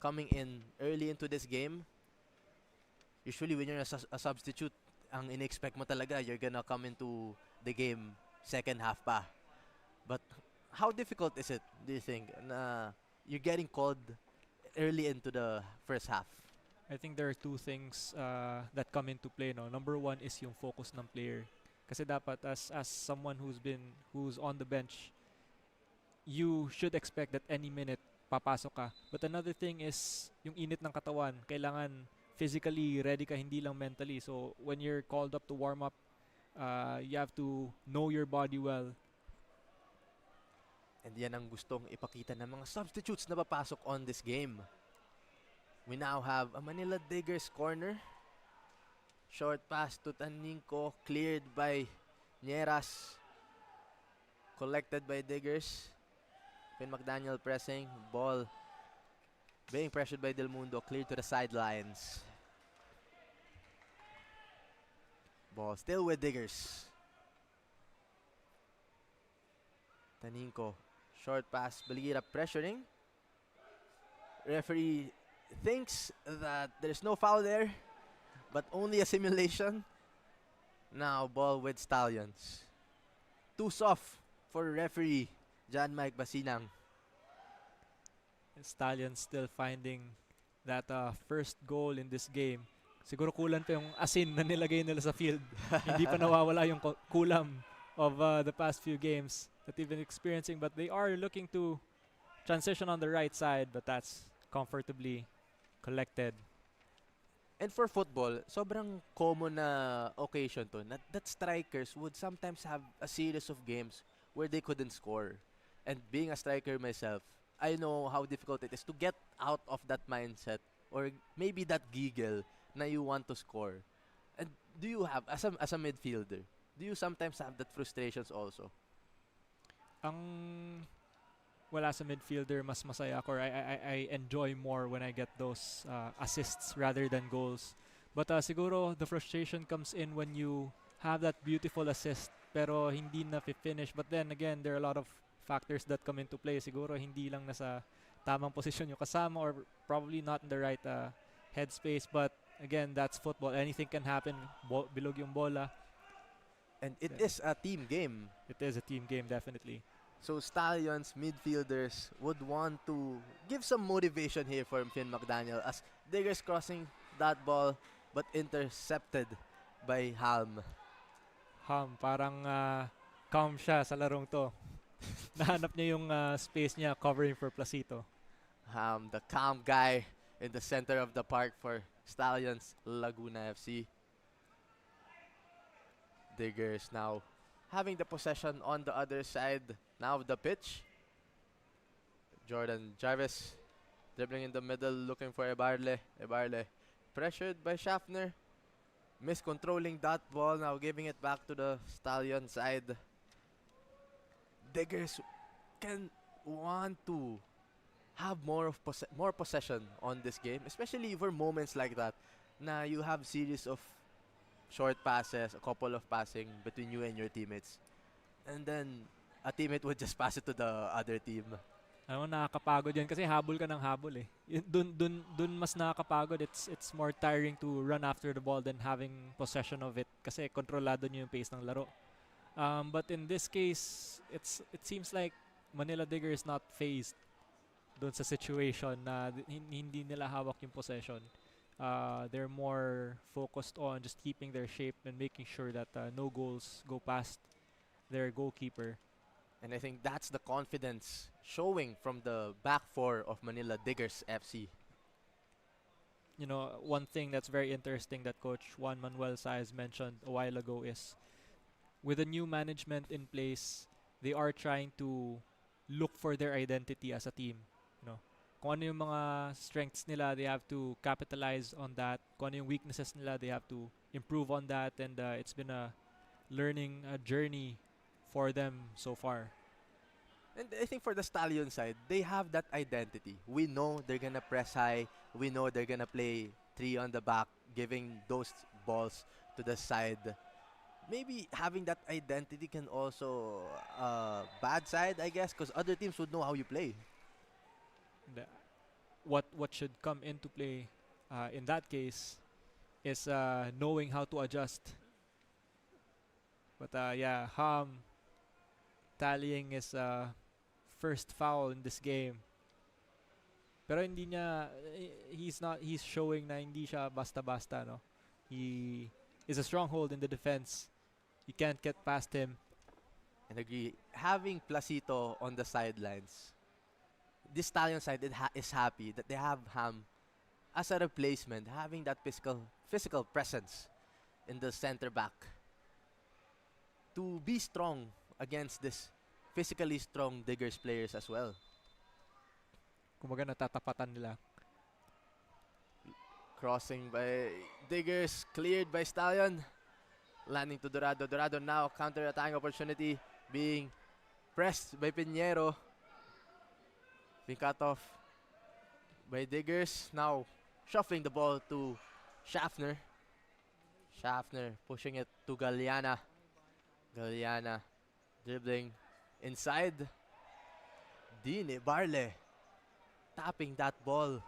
Coming in early into this game. Usually when you're a substitute, ang in-expect mo talaga, you're gonna come into the game second half pa. But how difficult is it, do you think, na you're getting called early into the first half? I think there are two things that come into play. No, number one is yung focus ng player. Kasi dapat as someone who's on the bench, you should expect that any minute papasok ka. But another thing is yung init ng katawan. Kailangan physically ready ka, hindi lang mentally. So when you're called up to warm up, you have to know your body well. And yan ang gustong ipakita ng mga substitutes na papasok on this game. We now have a Manila Diggers corner. Short pass to Taninko, cleared by Nieras. Collected by Diggers. Finn McDaniel pressing. Ball being pressured by Del Mundo. Cleared to the sidelines. Ball still with Diggers. Taninko. Short pass. Baligira pressuring. Referee thinks that there's no foul there, but only a simulation. Now ball with Stallions. Too soft for referee John Mike Basinang. And Stallions still finding that first goal in this game. Siguro kulang pa yung asin na nilagay nila sa field. Hindi pa nawawala yung kulam of the past few games that they've been experiencing, but they are looking to transition on the right side, but that's comfortably collected. And for football, sobrang common na occasion to that strikers would sometimes have a series of games where they couldn't score. And being a striker myself, I know how difficult it is to get out of that mindset or maybe that giggle na you want to score. And do you have, as a midfielder, do you sometimes have that frustrations also? Ang wala sa midfielder, mas masaya ako, or I enjoy more when I get those assists rather than goals. But siguro the frustration comes in when you have that beautiful assist pero hindi na finish. But then again, there are a lot of factors that come into play. Siguro hindi lang nasa tamang posisyon yung kasama or probably not in the right headspace. But again, that's football. Anything can happen. Bilog yung bola. And it is a team game. It is a team game, definitely. So Stallions midfielders would want to give some motivation here for Finn McDaniel as Diggers crossing that ball but intercepted by Halm. Parang calm siya sa larong to. Nahanap niya yung space niya covering for Placito. The calm guy in the center of the park for Stallions Laguna FC. Diggers now having the possession on the other side now of the pitch. Jordan Jarvis dribbling in the middle, looking for Ebarle. Ebarle pressured by Schaffner. Miscontrolling that ball, now giving it back to the Stallion side. Diggers can want to have more possession on this game, especially for moments like that. Na you have series of short passes, a couple of passing between you and your teammates. And then a teammate would just pass it to the other team. Ano, nakakapagod yan kasi habol ka ng habol eh. Dun mas nakakapagod. It's more tiring to run after the ball than having possession of it kasi kontrolado niyo yung pace ng laro. But in this case, it seems like Manila Digger is not phased dun sa situation na hindi nila hawak yung possession. They're more focused on just keeping their shape and making sure that no goals go past their goalkeeper. And I think that's the confidence showing from the back four of Manila Diggers FC. You know, one thing that's very interesting that Coach Juan Manuel Saez mentioned a while ago is with the new management in place, they are trying to look for their identity as a team. You know, kung ano yung mga strengths nila, they have to capitalize on that. Kung ano yung weaknesses nila, they have to improve on that. And it's been a learning journey for them so far. And I think for the Stallion side, they have that identity. We know they're gonna press high. We know they're gonna play three on the back, giving those balls to the side. Maybe having that identity can also bad side, I guess, because other teams would know how you play. And, what should come into play in that case is knowing how to adjust. But yeah, Ham tallying his first foul in this game. Pero hindi niya he's showing na hindi siya basta-basta, no. He is a stronghold in the defense. You can't get past him. And agree, having Placito on the sidelines, this Stallion side is happy that they have Ham as a replacement, having that physical presence in the center back to be strong against this physically strong Diggers players as well. Kumaga natatapatan nila. Crossing by Diggers, cleared by Stallion. Landing to Dorado. Dorado now counter-attacking opportunity being pressed by Pinheiro. Being cut off by Diggers. Now shuffling the ball to Schaffner. Schaffner pushing it to Galeana. Galeana dribbling inside. Dine Barle tapping that ball.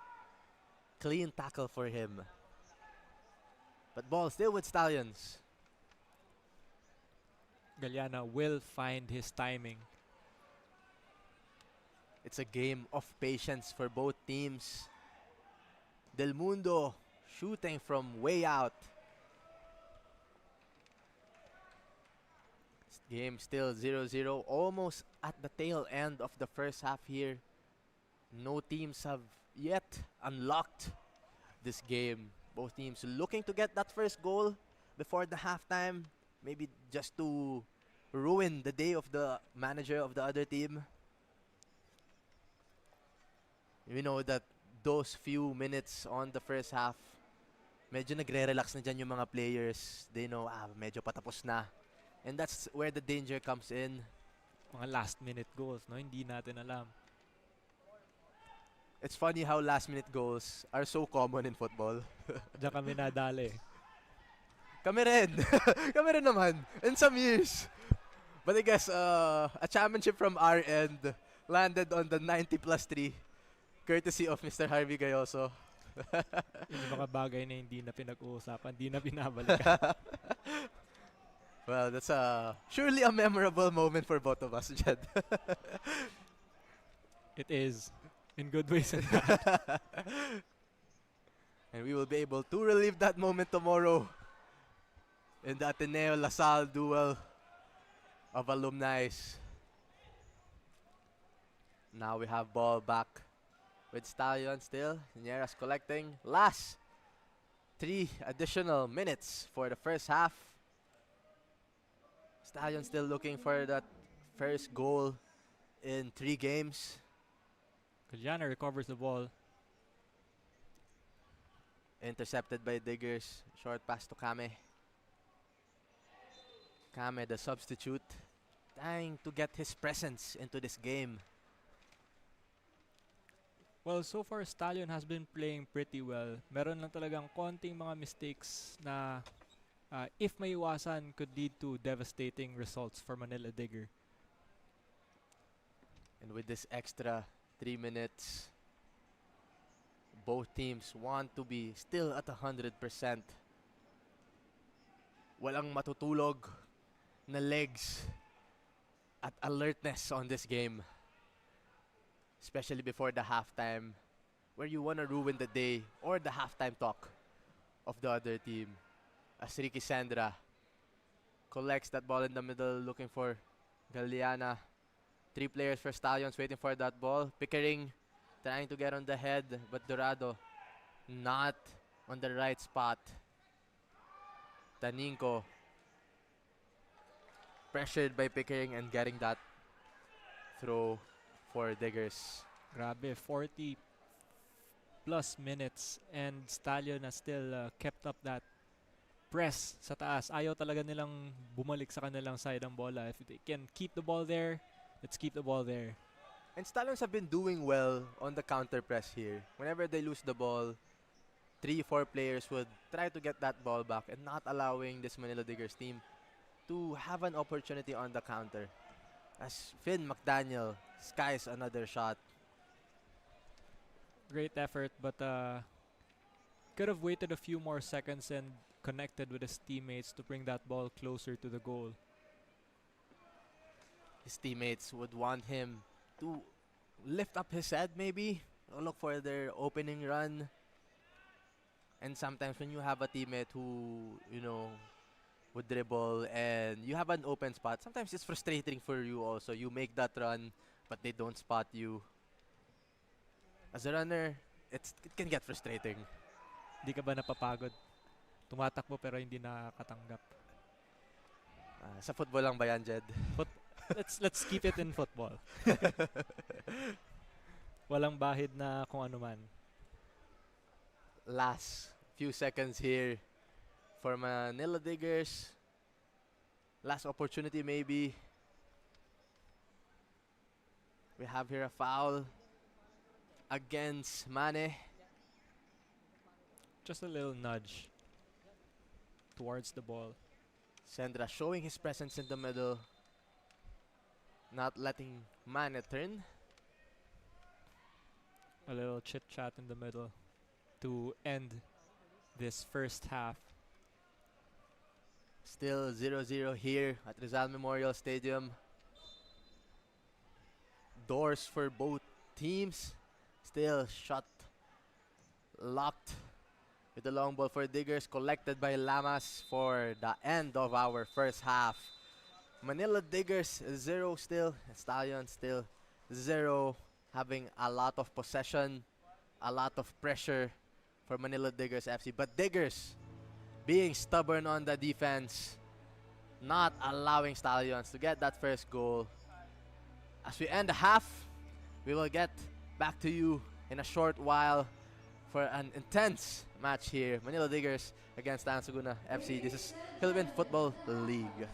Clean tackle for him. But ball still with Stallions. Galeana will find his timing. It's a game of patience for both teams. Del Mundo shooting from way out. Game still 0-0, almost at the tail end of the first half here. No teams have yet unlocked this game. Both teams looking to get that first goal before the halftime. Maybe just to ruin the day of the manager of the other team. We know that those few minutes on the first half, medyo nagre-relax na dyan yung mga players. They know, medyo patapos na. And that's where the danger comes in. Mga last-minute goals, no? Hindi natin alam. It's funny how last-minute goals are so common in football. Diyan kami nadali. Kami rin. Kami rin naman. In some years. But I guess a championship from our end landed on the 90+3. Courtesy of Mr. Harvey Gayoso. Yung mga bagay na hindi na pinag-uusapan, hindi na binabalikan. Well, that's surely a memorable moment for both of us, Jed. It is. In good ways and bad. And we will be able to relive that moment tomorrow in the Ateneo LaSalle duel of alumni. Now we have ball back with Stallion still. Nieras collecting. Last 3 additional minutes for the first half. Stallion still looking for that first goal in 3 games. Galeana recovers the ball. Intercepted by Diggers. Short pass to Kame. Kame, the substitute, trying to get his presence into this game. Well, so far Stallion has been playing pretty well. Meron lang talagang konting mga mistakes na if maiwasan could lead to devastating results for Manila Digger. And with this extra 3 minutes, both teams want to be still at 100%. Walang matutulog na legs at alertness on this game. Especially before the halftime, where you want to ruin the day or the halftime talk of the other team. As Ricky Sandra collects that ball in the middle, looking for Galeana. 3 players for Stallions waiting for that ball. Pickering trying to get on the head, but Dorado not on the right spot. Taninko pressured by Pickering and getting that throw for Diggers. Grabe, 40 plus minutes and Stallion has still kept up that press sa taas. Ayaw talaga nilang bumalik sa kanilang side ng bola. If they can keep the ball there, let's keep the ball there. And Stallions have been doing well on the counter press here. Whenever they lose the ball, 3-4 players would try to get that ball back and not allowing this Manila Diggers team to have an opportunity on the counter. As Finn McDaniel skies another shot. Great effort, but could have waited a few more seconds and connected with his teammates to bring that ball closer to the goal. His teammates would want him to lift up his head maybe, look for their opening run. And sometimes when you have a teammate who, would dribble and you have an open spot, sometimes it's frustrating for you also. You make that run, but they don't spot you. As a runner, it can get frustrating. Di ka ba napapagod? Tumatakbo pero hindi nakakatanggap. Sa football lang ba yan, Jed? Let's keep it in football. Walang bahid na kung ano man. Last few seconds here for Manila Diggers. Last opportunity maybe. We have here a foul against Mane. Just a little nudge towards the ball. Sendra showing his presence in the middle. Not letting Mane turn. A little chit chat in the middle to end this first half. Still 0-0 here at Rizal Memorial Stadium. Doors for both teams. Still shut. Locked. With the long ball for Diggers. Collected by Lamas for the end of our first half. Manila Diggers 0 still. Stallion still 0. Having a lot of possession. A lot of pressure for Manila Diggers FC. But Diggers being stubborn on the defense. Not allowing Stallions to get that first goal. As we end the half, we will get back to you in a short while for an intense match here. Manila Diggers against Stallion Laguna FC. This is Philippine Football League.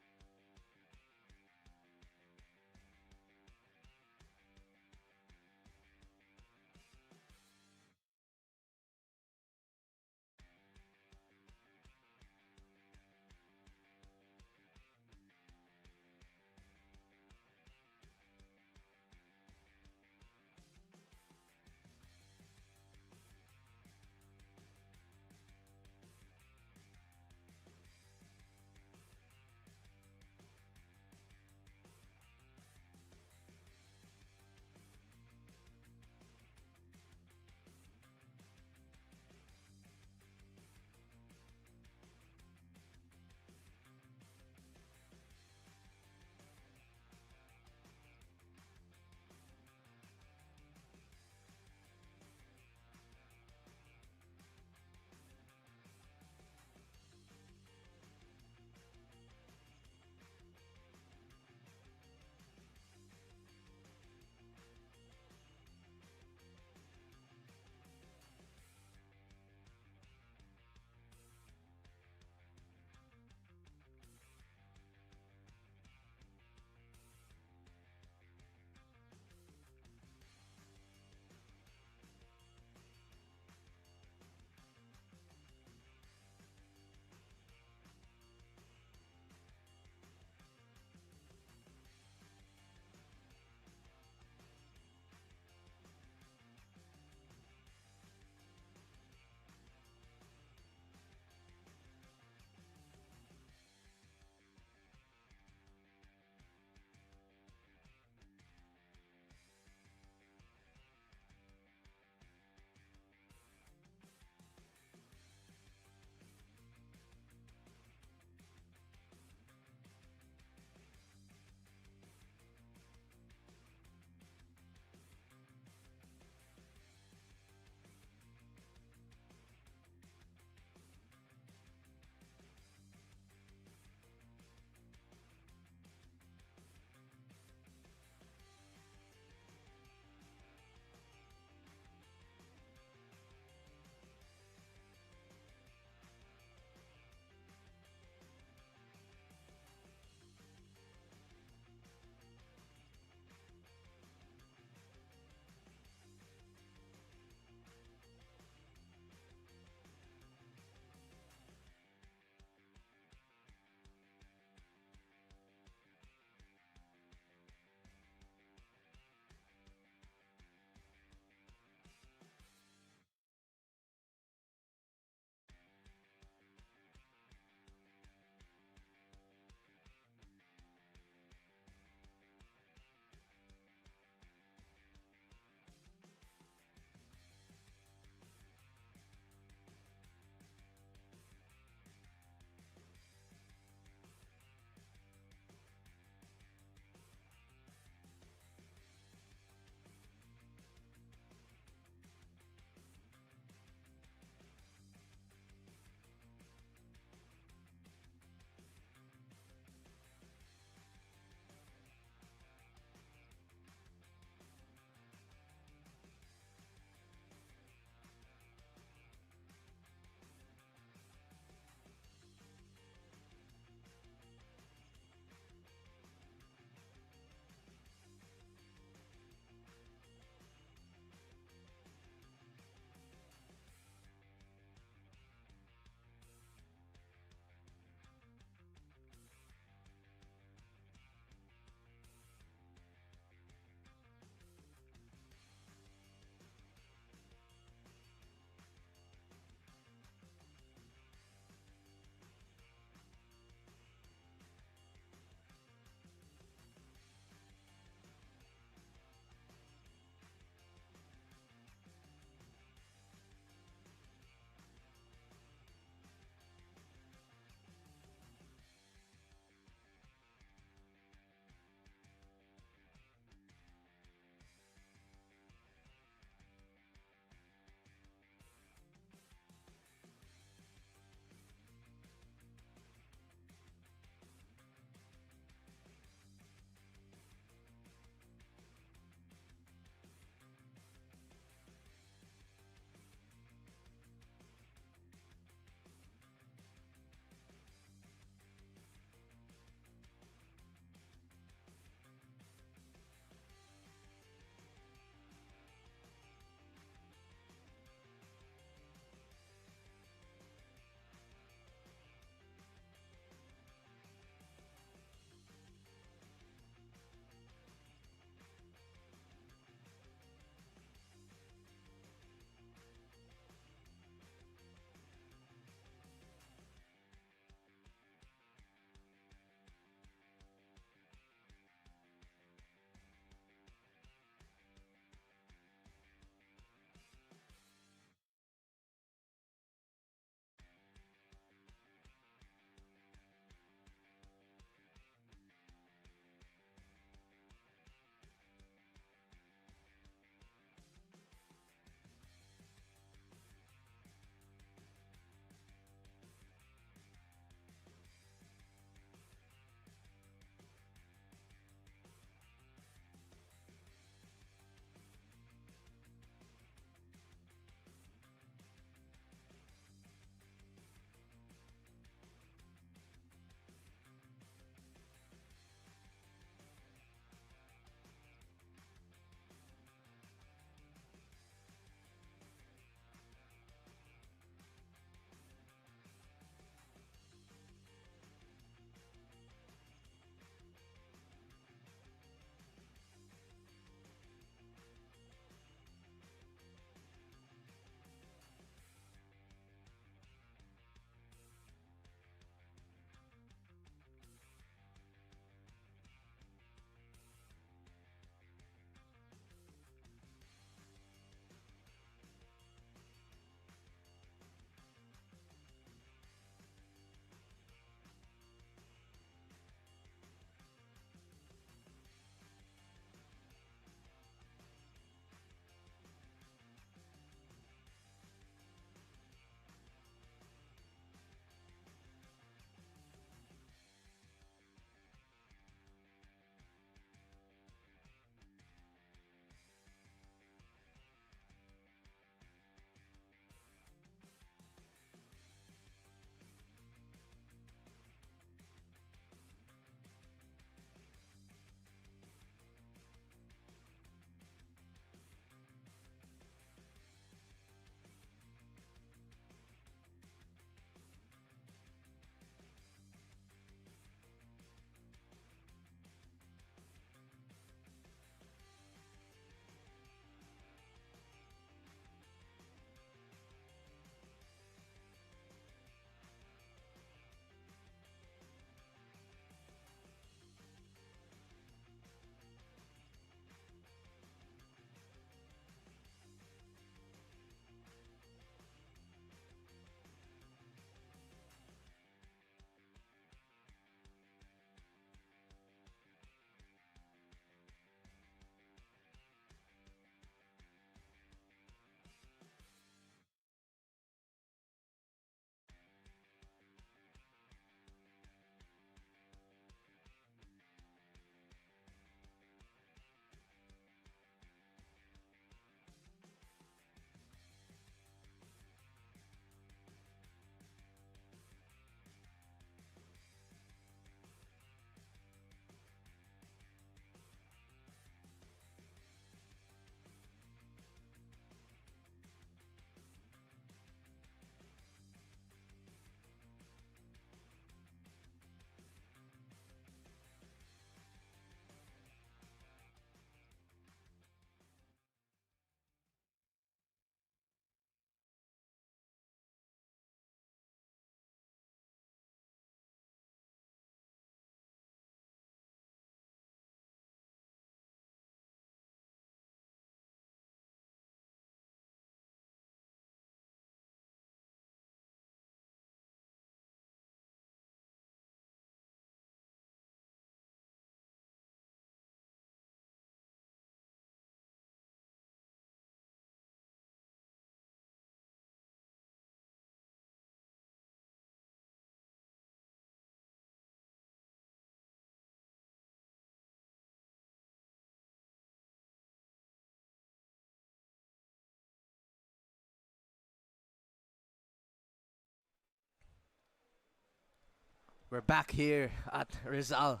We're back here at Rizal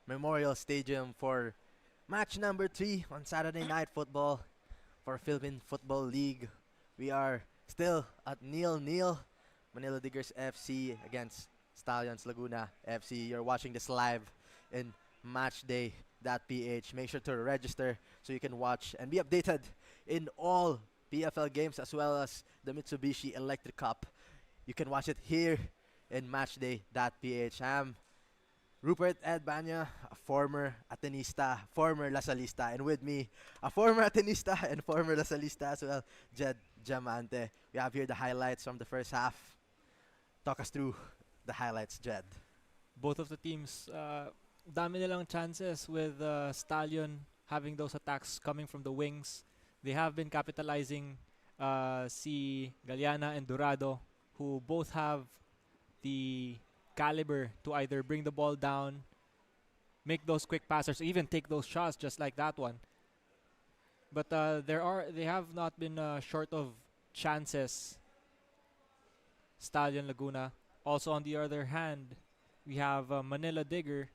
Memorial Stadium for match number 3 on Saturday Night Football for Philippine Football League. We are still at 0-0. Manila Diggers FC against Stallions Laguna FC. You're watching this live in matchday.ph. Make sure to register so you can watch and be updated in all PFL games as well as the Mitsubishi Electric Cup. You can watch it here in matchday.ph. I'm Rupert Ed Banya, a former Atenista, former Lasalista, and with me, a former Atenista and former Lasalista as well, Jed Diamante. We have here the highlights from the first half. Talk us through the highlights, Jed. Both of the teams, dami nilang chances with Stallion having those attacks coming from the wings. They have been capitalizing si Galeana and Dorado, who both have the caliber to either bring the ball down, make those quick passes, even take those shots just like that one. But they have not been short of chances. Stallion Laguna. Also on the other hand, we have Manila Digger,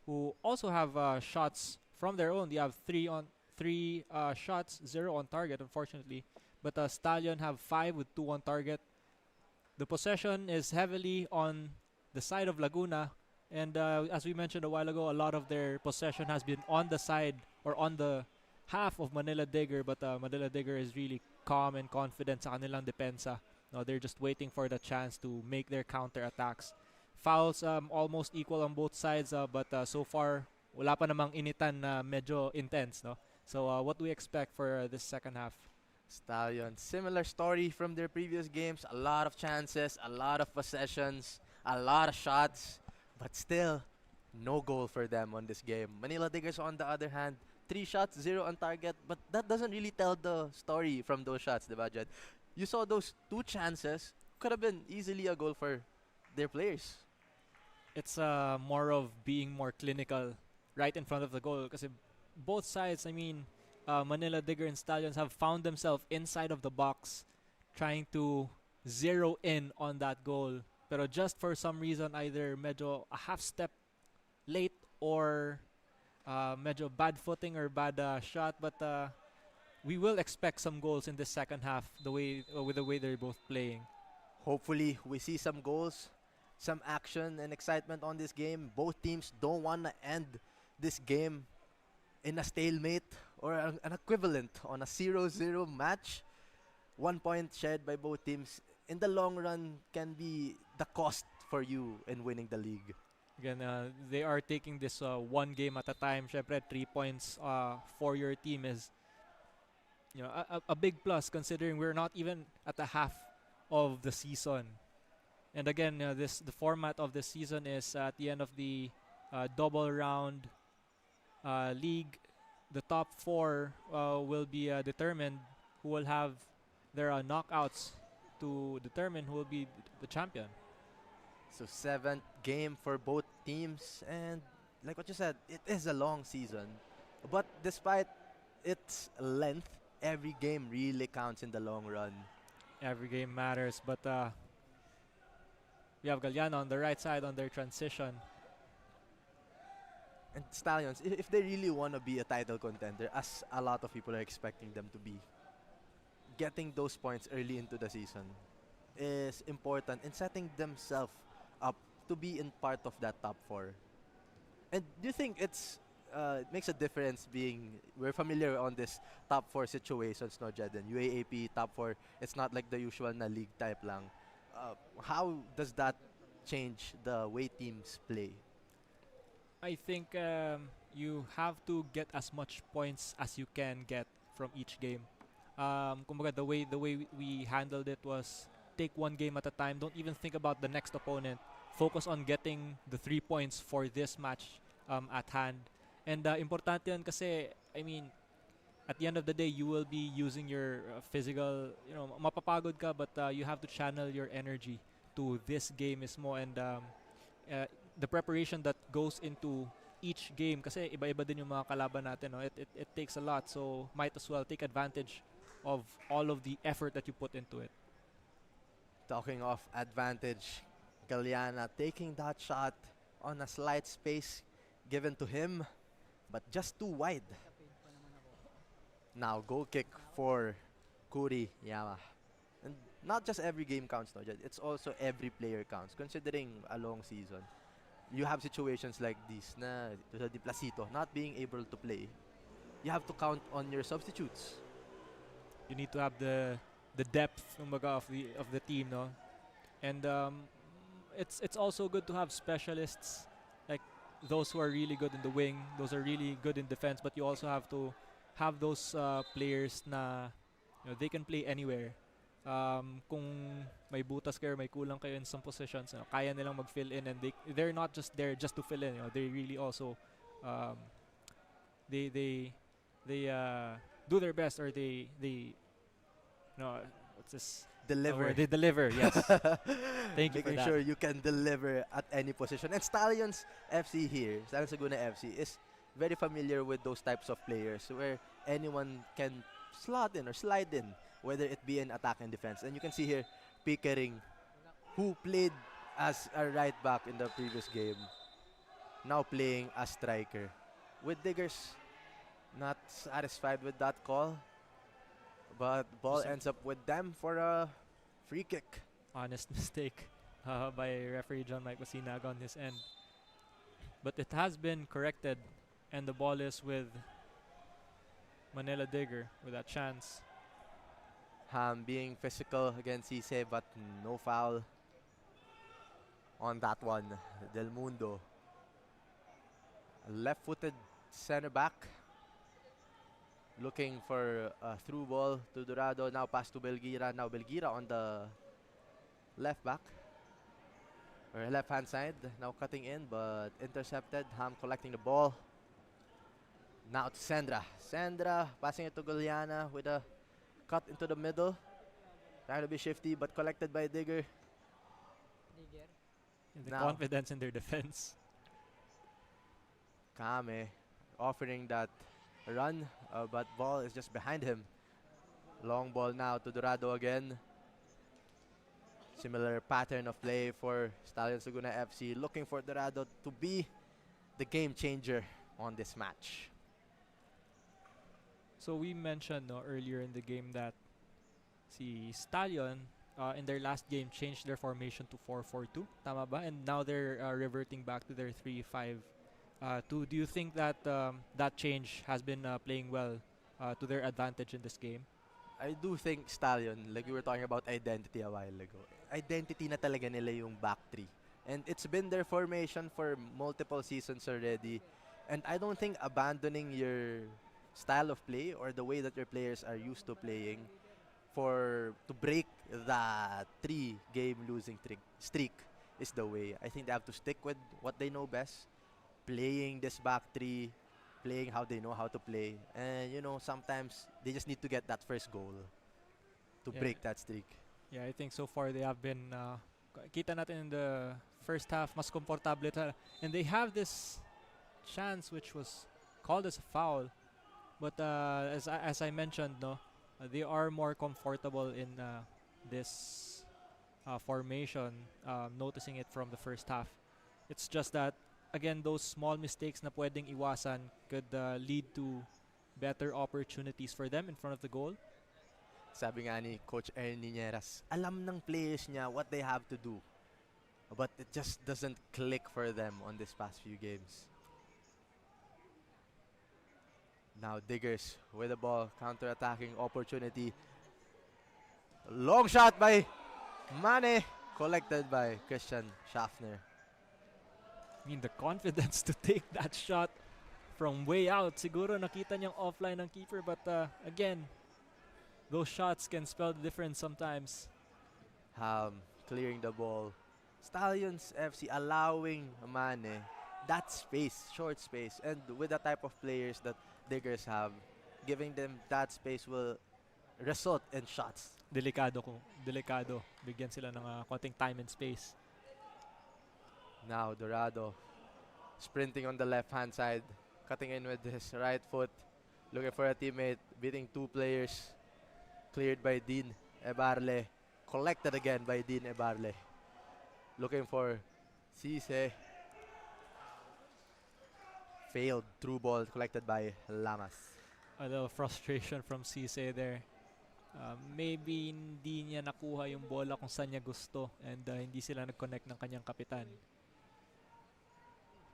who also have shots from their own. They have three shots, 0 on target, unfortunately. But Stallion have 5 with 2 on target. The possession is heavily on the side of Laguna, and as we mentioned a while ago, a lot of their possession has been on the side or on the half of Manila Digger, but Manila Digger is really calm and confident sa kanilang depensa. No, they're just waiting for the chance to make their counter attacks. Fouls almost equal on both sides, but so far wala pa namang initan na medyo intense, no? So what do we expect for this second half? Stallion, similar story from their previous games. A lot of chances, a lot of possessions, a lot of shots, but still no goal for them on this game. Manila Diggers, on the other hand, 3 shots, 0 on target, but that doesn't really tell the story from those shots, diba, Jed? You saw those 2 chances, could have been easily a goal for their players. It's more of being more clinical right in front of the goal, kasi both sides, I mean, Manila Digger and Stallions have found themselves inside of the box trying to zero in on that goal. Pero just for some reason, either medyo a half step late or medyo bad footing or bad shot. But we will expect some goals in this second half, with the way they're both playing. Hopefully, we see some goals, some action and excitement on this game. Both teams don't want to end this game in a stalemate or an equivalent on a 0-0 match. 1 point shared by both teams in the long run can be the cost for you in winning the league. Again, they are taking this 1 game at a time. Syempre, 3 points for your team is a big plus, considering we're not even at the half of the season. And again, the format of this season is at the end of the double round league. The top 4 will be determined, who will have their knockouts to determine who will be the champion. So 7th game for both teams, and like what you said, it is a long season. But despite its length, every game really counts in the long run. Every game matters, but we have Galeana on the right side on their transition. And Stallions, if they really want to be a title contender, as a lot of people are expecting them to be, getting those points early into the season is important in setting themselves up to be in part of that top 4. And do you think it makes a difference being, we're familiar on this top 4 situations, no, Jeden? UAAP, top 4, it's not like the usual na league type lang. How does that change the way teams play? I think you have to get as much points as you can get from each game. Kumbaga, the way we handled it was take 1 game at a time. Don't even think about the next opponent. Focus on getting the 3 points for this match at hand. And importante yan kasi, I mean, at the end of the day, you will be using your physical, mapapagod ka, but you have to channel your energy to this game mismo. And the preparation that goes into each game, kasi iba-iba din yung mga kalaban natin, no? It takes a lot, so might as well take advantage of all of the effort that you put into it. Talking of advantage, Galeana taking that shot on a slight space given to him, but just too wide. Now goal kick for Kuri Yama. And not just every game counts, no, Jed. It's also every player counts. Considering a long season, you have situations like this na sa Di Placito not being able to play. You have to count on your substitutes. You need to have the depth kumbaga, of the team, no? And it's also good to have specialists like those who are really good in the wing, those are really good in defense, but you also have to have those players na they can play anywhere. Kung may butas kayo, may kulang kayo in some positions, kaya nilang mag-fill in, and they're not just there just to fill in. They really also they do their best, or they what's this? Deliver. They deliver. Yes. Thank you for Making that. sure you can deliver at any position. And Stallions FC here, Stallions Laguna FC, is very familiar with those types of players where anyone can slot in or slide in, whether it be in attack and defense. And you can see here, Pickering, who played as a right back in the previous game, now playing as striker. With Diggers not satisfied with that call, but ball ends up with them for a free kick. Honest mistake by referee John Mike Wasinaga on his end. But it has been corrected, and the ball is with Manila Digger with that chance. Ham being physical against Cisse, but no foul on that one. Del Mundo, a left-footed center back, looking for a through ball to Dorado. Now pass to Belgira. Now Belgira on the left back, or left hand side. Now cutting in, but intercepted. Ham collecting the ball. Now to Sandra. Sandra passing it to Guliana with a cut into the middle. Trying to be shifty, but collected by Digger. The Now. confidence in their defense. Kame offering that run, but ball is just behind him. Long ball now to Dorado again. Similar pattern of play for Stallion Laguna FC, looking for Dorado to be the game changer on this match. So we mentioned earlier in the game that si Stallion in their last game changed their formation to 4-4-2, tama ba? And now they're reverting back to their 3-5-2. Do you think that that change has been playing well to their advantage in this game? I do think Stallion, like we were talking about identity a while ago, identity na talaga nila yung back three. And it's been their formation for multiple seasons already. And I don't think abandoning your style of play or the way that your players are used to playing to break that 3-game losing streak is the way. I think they have to stick with what they know best, playing this back three, playing how they know how to play. And sometimes they just need to get that first goal to Yeah. break that streak. Yeah, I think so far they have been kita natin in the first half mas komportable and they have this chance which was called as a foul, but as I mentioned, they are more comfortable in this formation, noticing it from the first half. It's just that again, those small mistakes na pwedeng iwasan could lead to better opportunities for them in front of the goal. Sabi nga ni Coach Ernie Nieras, alam ng players niya what they have to do. But it just doesn't click for them on this past few games. Now Diggers with the ball, counter-attacking opportunity. Long shot by Mane, collected by Christian Schaffner. I mean, the confidence to take that shot from way out. Siguro nakita niyang offline ng keeper, but again, those shots can spell the difference sometimes. Clearing the ball. Stallions FC allowing Mane that space, short space, and with the type of players that Diggers have, giving them that space will result in shots. Delikado. Bigyan sila ng konting time and space. Now Dorado sprinting on the left-hand side, cutting in with his right foot, looking for a teammate, beating two players. Cleared by Dean Ebarle, collected again by Dean Ebarle. Looking for Cisse. Failed through ball collected by Lamas. A little frustration from Cisse there. Maybe hindi niya nakuha yung bola kung saan niya gusto and hindi sila nag-connect ng kanyang kapitan.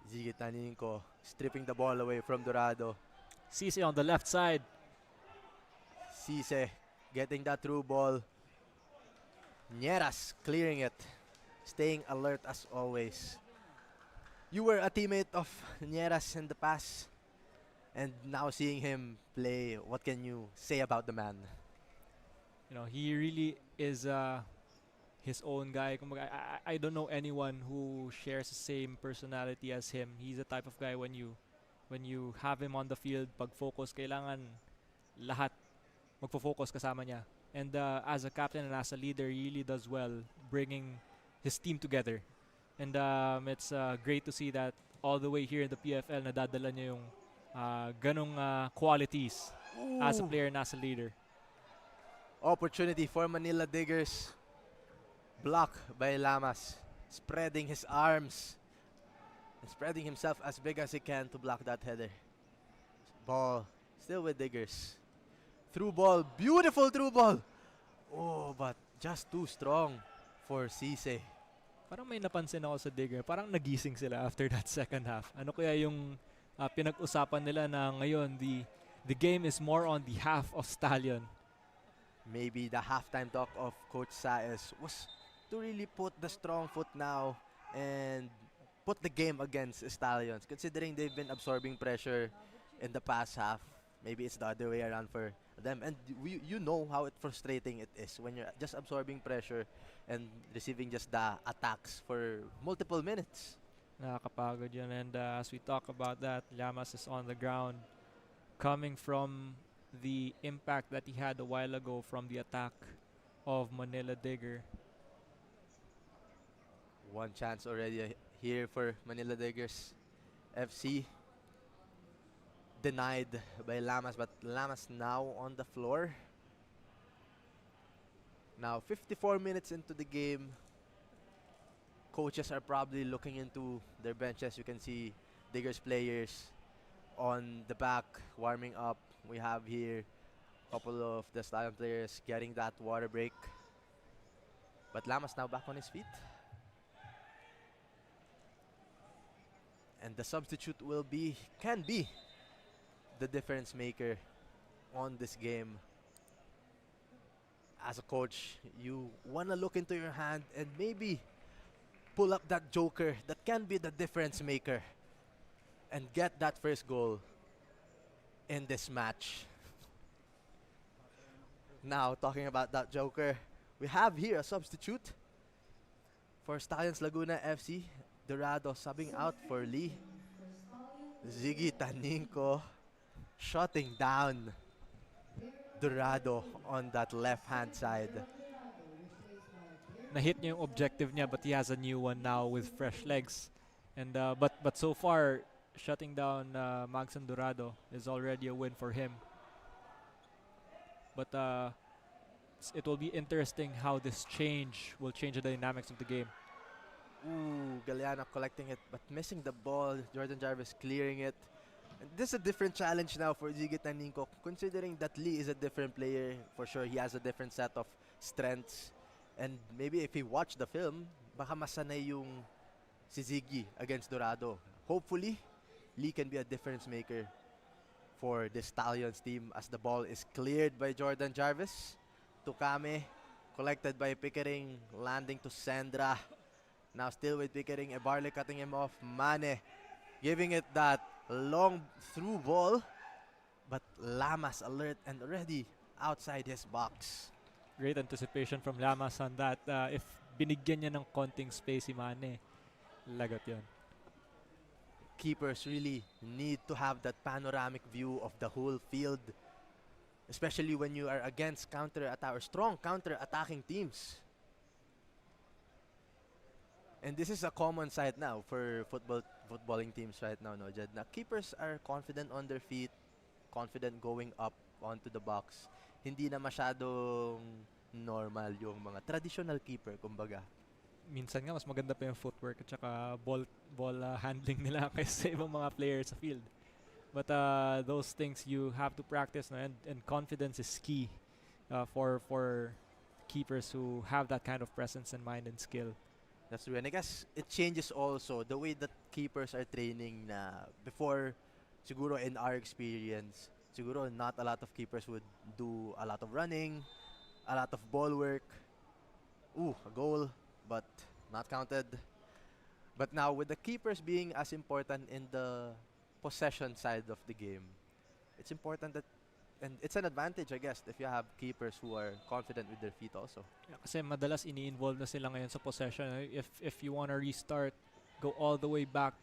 Ziggy Taninko stripping the ball away from Dorado. Cisse on the left side. Cisse getting that through ball. Nieras clearing it. Staying alert as always. You were a teammate of Nieras in the past. And now seeing him play, what can you say about the man? You know, he really is his own guy. Kumbaga, I don't know anyone who shares the same personality as him. He's the type of guy when you have him on the field, pag focus, kailangan lahat magfo-focus kasama niya. And as a captain and as a leader, he really does well bringing his team together. And it's great to see that all the way here in the PFL, nadadala niya yung ganong qualities as a player and as a leader. Opportunity for Manila Diggers. Block by Lamas. Spreading his arms. And spreading himself as big as he can to block that header. Ball still with Diggers. Through ball. Beautiful through ball. Oh, but just too strong for Cisse. Parang may napansin ako sa Digger. Parang nagising sila after that second half. Ano kaya yung pinag-usapan nila na ngayon the game is more on the half of Stallion. Maybe the halftime talk of Coach Saez was to really put the strong foot now and put the game against Stallions. Considering they've been absorbing pressure in the past half, maybe it's the other way around for them. And you know how frustrating it is when you're just absorbing pressure and receiving just the attacks for multiple minutes. Nakakapagod yun. And as we talk about that, Llamas is on the ground coming from the impact that he had a while ago from the attack of Manila Digger. One chance already here for Manila Diggers FC. Denied by Lamas, but Lamas now on the floor. Now 54 minutes into the game. Coaches are probably looking into their benches. You can see Diggers players on the back warming up. We have here a couple of the Stallion players getting that water break. But Lamas now back on his feet. And the substitute can be the difference maker on this game. As a coach, you want to look into your hand and maybe pull up that joker that can be the difference maker and get that first goal in this match. Now, talking about that joker, we have here a substitute for Stallions Laguna FC. Dorado subbing out for Lee. Ziggy Taninko shutting down Dorado on that left-hand side. Na-hit niya yung objective niya, but he has a new one now with fresh legs. And but so far, shutting down Magson Dorado is already a win for him. But it will be interesting how this will change the dynamics of the game. Ooh, Galeano collecting it, but missing the ball. Jordan Jarvis clearing it. And this is a different challenge now for Ziggy Taninko, considering that Lee is a different player. For sure, he has a different set of strengths. And maybe if he watched the film, baka masanay yung si Ziggy against Dorado. Hopefully, Lee can be a difference maker for the Stallions team as the ball is cleared by Jordan Jarvis. Tukame, collected by Pickering, landing to Sandra. Now still with Pickering, Ebarle cutting him off. Mane giving it that long through ball. But Lamas alert and already outside his box. Great anticipation from Lamas on that. If binigyan niya ng konting space si Mane, lagot yun. Keepers really need to have that panoramic view of the whole field, especially when you are against strong counter-attacking teams. And this is a common sight now for footballing teams right now, no, Jed? Na keepers are confident on their feet, confident going up onto the box. Hindi na masyadong normal yung mga traditional keeper, kumbaga. minsan nga mas maganda pa yung footwork at saka ball handling nila kaysa sa ibang mga players sa field. But those things you have to practice, no? And confidence is key for keepers who have that kind of presence and mind and skill. That's true. And I guess it changes also the way that keepers are training na before, siguro in our experience, siguro not a lot of keepers would do a lot of running, a lot of ball work. Ooh, a goal, but not counted. But now with the keepers being as important in the possession side of the game, it's important that, and it's an advantage, I guess, if you have keepers who are confident with their feet also. Yeah, kasi madalas ini-involve na sila ngayon sa possession. If you want to restart, go all the way back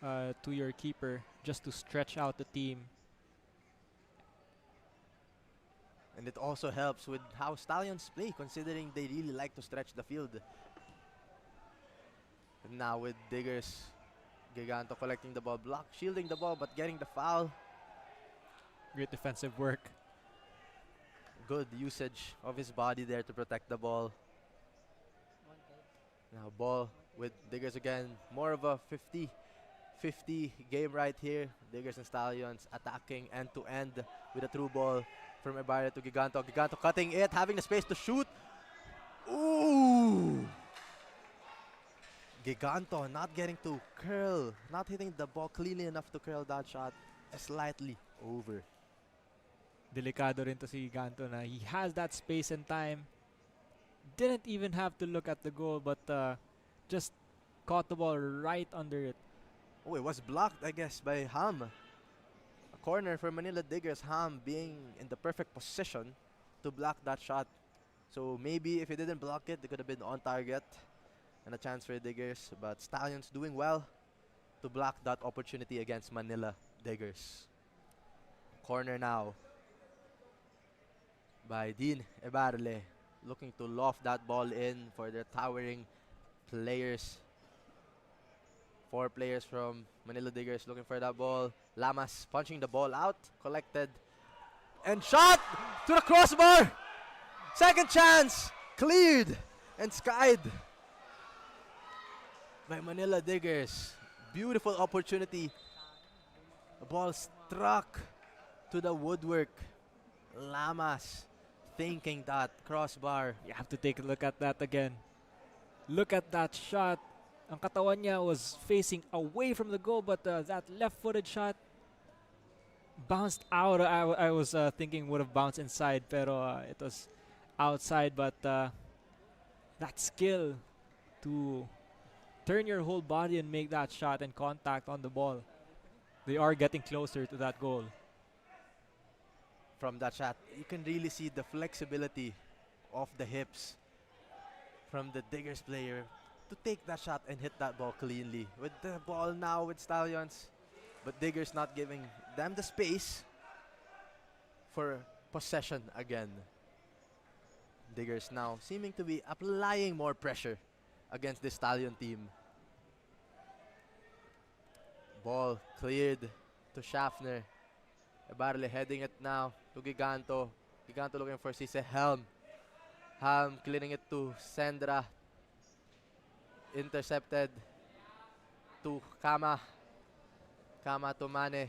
to your keeper just to stretch out the team. And it also helps with how Stallions play, considering they really like to stretch the field. And now with Diggers, Giganto collecting the ball, block, shielding the ball, but getting the foul. Great defensive work. Good usage of his body there to protect the ball. Now ball with Diggers again. More of a 50-50 game right here. Diggers and Stallions attacking end to end with a through ball from Ibarra to Giganto. Giganto cutting it, having the space to shoot. Ooh! Giganto not getting to curl, not hitting the ball cleanly enough to curl that shot. Slightly over. Delikado rin to si Ganto na he has that space and time. Didn't even have to look at the goal, but just caught the ball right under it. Oh, it was blocked, I guess, by Ham. A corner for Manila Diggers. Ham being in the perfect position to block that shot. So maybe if he didn't block it, it could have been on target and a chance for Diggers. But Stallions doing well to block that opportunity against Manila Diggers. Corner now by Dean Ebarle, looking to loft that ball in for their towering players. 4 players from Manila Diggers looking for that ball. Lamas punching the ball out, collected, and shot to the crossbar. Second chance, cleared and skied by Manila Diggers. Beautiful opportunity. The ball struck to the woodwork. Lamas thinking that crossbar. You have to take a look at that again. Look at that shot. Ang katawan niya was facing away from the goal, but that left-footed shot bounced out. I was thinking would have bounced inside, pero it was outside. But that skill to turn your whole body and make that shot and contact on the ball. They are getting closer to that goal. From that shot, you can really see the flexibility of the hips from the Diggers player to take that shot and hit that ball cleanly. With the ball now with Stallions, but Diggers not giving them the space for possession again. Diggers now seeming to be applying more pressure against the Stallion team. Ball cleared to Schaffner. Ebarle heading it now to Giganto. Giganto looking for Cisse Helm. Helm clearing it to Sendra. Intercepted to Kama. Kama to Mane.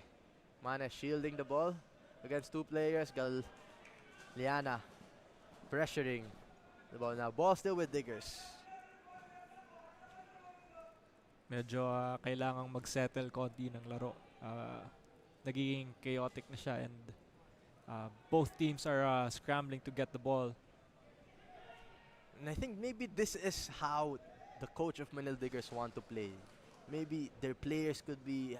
Mane shielding the ball against 2 players. Liana pressuring the ball now. Ball still with Diggers. Medyo kailangang mag-settle konti ng laro. Nagiging chaotic na siya, and both teams are scrambling to get the ball. And I think maybe this is how the coach of Manila Diggers want to play. Maybe their players could be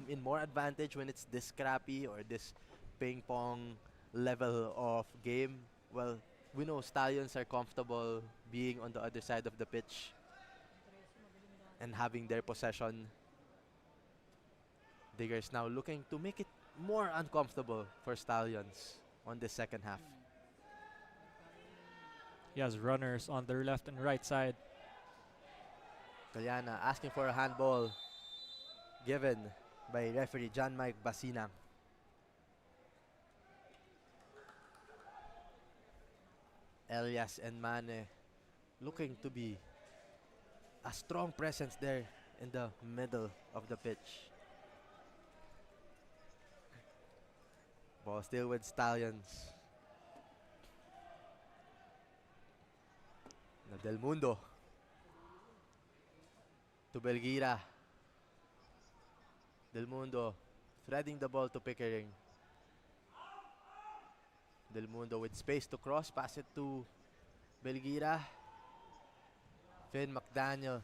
in more advantage when it's this scrappy or this ping pong level of game. Well, we know Stallions are comfortable being on the other side of the pitch and having their possession. Diggers now looking to make it more uncomfortable for Stallions on the second half. He has runners on their left and right side. Galiana asking for a handball given by referee John Mike Basinang. Elias and Mane looking to be a strong presence there in the middle of the pitch. Ball still with Stallions. Now Del Mundo to Belgira. Del Mundo threading the ball to Pickering. Del Mundo with space to cross, pass it to Belgira. Finn McDaniel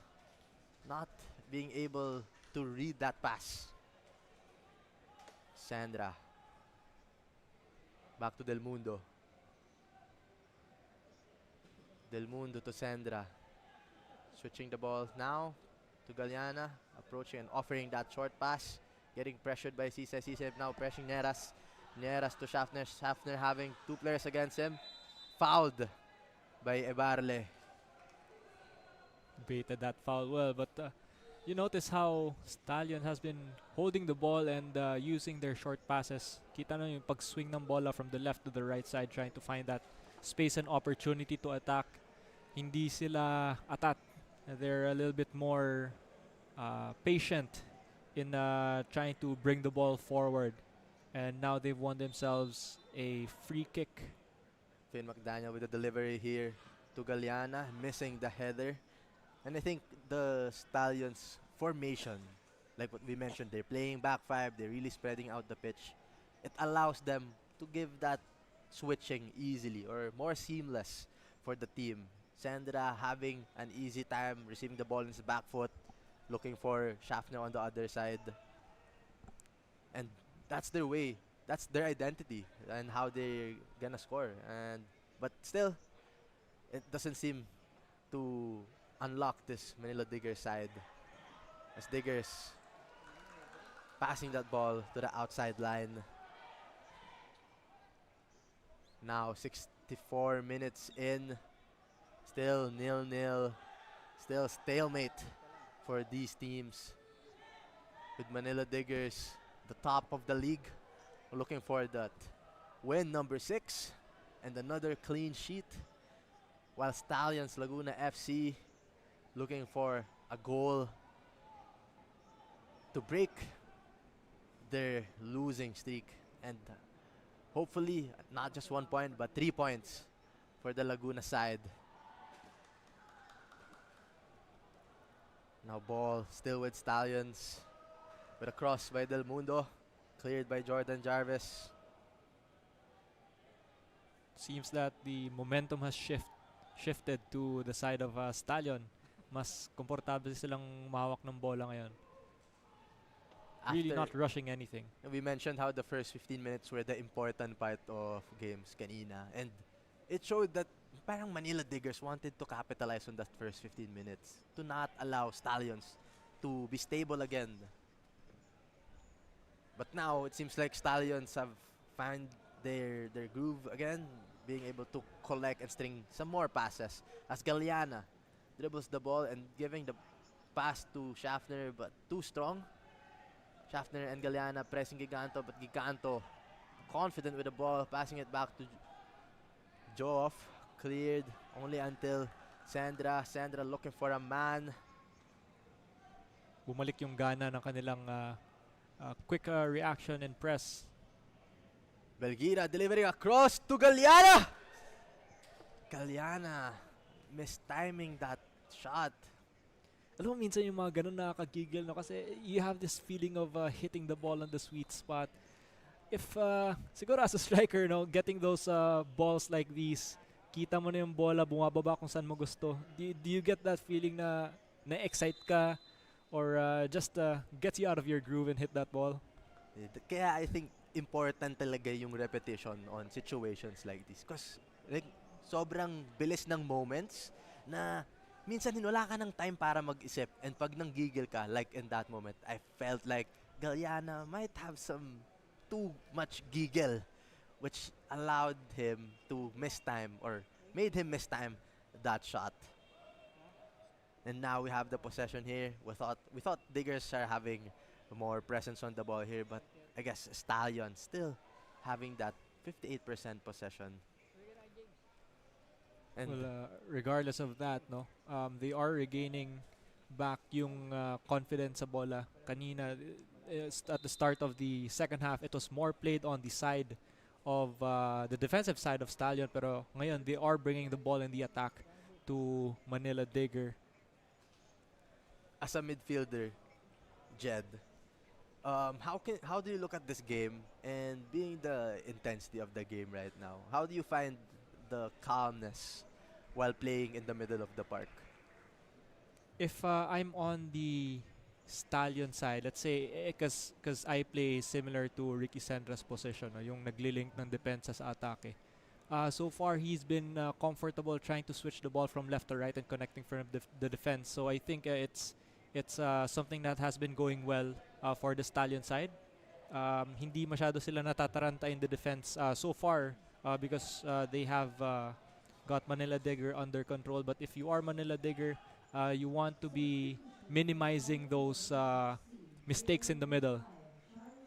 not being able to read that pass. Sandra. Back to Del Mundo. Del Mundo to Sandra. Switching the ball now to Galiana. Approaching and offering that short pass. Getting pressured by Cisse. Cisse now pressing Neras. Neras to Schaffner. Schaffner having two players against him. Fouled by Ebarle. Baited that foul well, but you notice how Stallion has been holding the ball and using their short passes. Kita na yung pag-swing ng bola from the left to the right side, trying to find that space and opportunity to attack. Hindi sila atat. They're a little bit more patient in trying to bring the ball forward. And now they've won themselves a free kick. Finn McDaniel with the delivery here to Galiana, missing the header. And I think the Stallions formation, like what we mentioned, they're playing back five, they're really spreading out the pitch. It allows them to give that switching easily or more seamless for the team. Sandra having an easy time receiving the ball in his back foot, looking for Schaffner on the other side. And that's their way, that's their identity and how they're gonna score. But still, it doesn't seem to unlock this Manila Diggers side, as Diggers passing that ball to the outside line. Now 64 minutes in, still 0-0, still stalemate for these teams, with Manila Diggers the top of the league, looking for that win number 6 and another clean sheet, while Stallions Laguna FC looking for a goal to break their losing streak, and hopefully not just 1 point but 3 points for the Laguna side. Now ball still with Stallions, with a cross by Del Mundo, cleared by Jordan Jarvis. Seems that the momentum has shifted to the side of Stallion. Mas komportable silang mahawak ng bola ngayon. Really not rushing anything. We mentioned how the first 15 minutes were the important part of games kanina, and it showed that parang Manila Diggers wanted to capitalize on that first 15 minutes to not allow Stallions to be stable again. But now it seems like Stallions have found their groove again, being able to collect and string some more passes, as Galiana dribbles the ball and giving the pass to Schaffner, but too strong. Schaffner and Galiana pressing Giganto, but Giganto confident with the ball, passing it back to Joff. Cleared only until Sandra. Sandra looking for a man. Bumalik yung gana ng kanilang quick reaction and press. Belgira delivering across to Galiana. Galiana mistiming that shot. Alam mo, minsan yung mga ganun nakakagigil, no? Kasi you have this feeling of hitting the ball on the sweet spot. If, siguro as a striker, no, getting those balls like these, kita mo na yung bola, bumababa kung saan mo gusto. Do you get that feeling na na-excite ka or just gets you out of your groove and hit that ball? Kaya I think important talaga yung repetition on situations like this. Because like, sobrang bilis ng moments na minsan wala ka ng time para mag-isip, and pag nanggigil ka, like in that moment, I felt like Galiana might have some too much giggle, which allowed him to miss time or made him miss time that shot. And now we have the possession here. We thought Diggers are having more presence on the ball here, but I guess Stallion still having that 58% possession. And well, regardless of that, no, they are regaining back yung confidence sa bola. Kanina, at the start of the second half, it was more played on the side of the defensive side of Stallion, pero ngayon they are bringing the ball in the attack to Manila Digger. As a midfielder, Jed, how do you look at this game and being the intensity of the game right now? How do you find the calmness while playing in the middle of the park? If I'm on the Stallion side, let's say, because I play similar to Ricky Sendra's position, no, yung naglilink ng depensa sa atake. So far, he's been comfortable trying to switch the ball from left to right and connecting from the defense. So I think it's something that has been going well for the Stallion side. Hindi masyado sila natataranta in the defense so far because they have got Manila Digger under control. But if you are Manila Digger, you want to be minimizing those mistakes in the middle.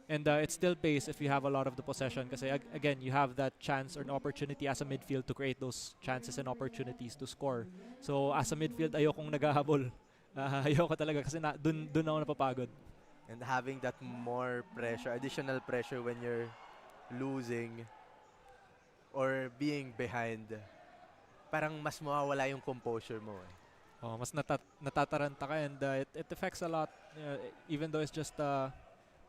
And it still pays if you have a lot of the possession. Kasi again, you have that chance or an opportunity as a midfield to create those chances and opportunities to score. So as a midfield, ayokong naghahabol. Ayoko talaga kasi dun ako napapagod. And having that more pressure, additional pressure when you're losing or being behind, parang mas mawawala yung composure mo eh. Oh, mas natataranta ka and it affects a lot even though it's just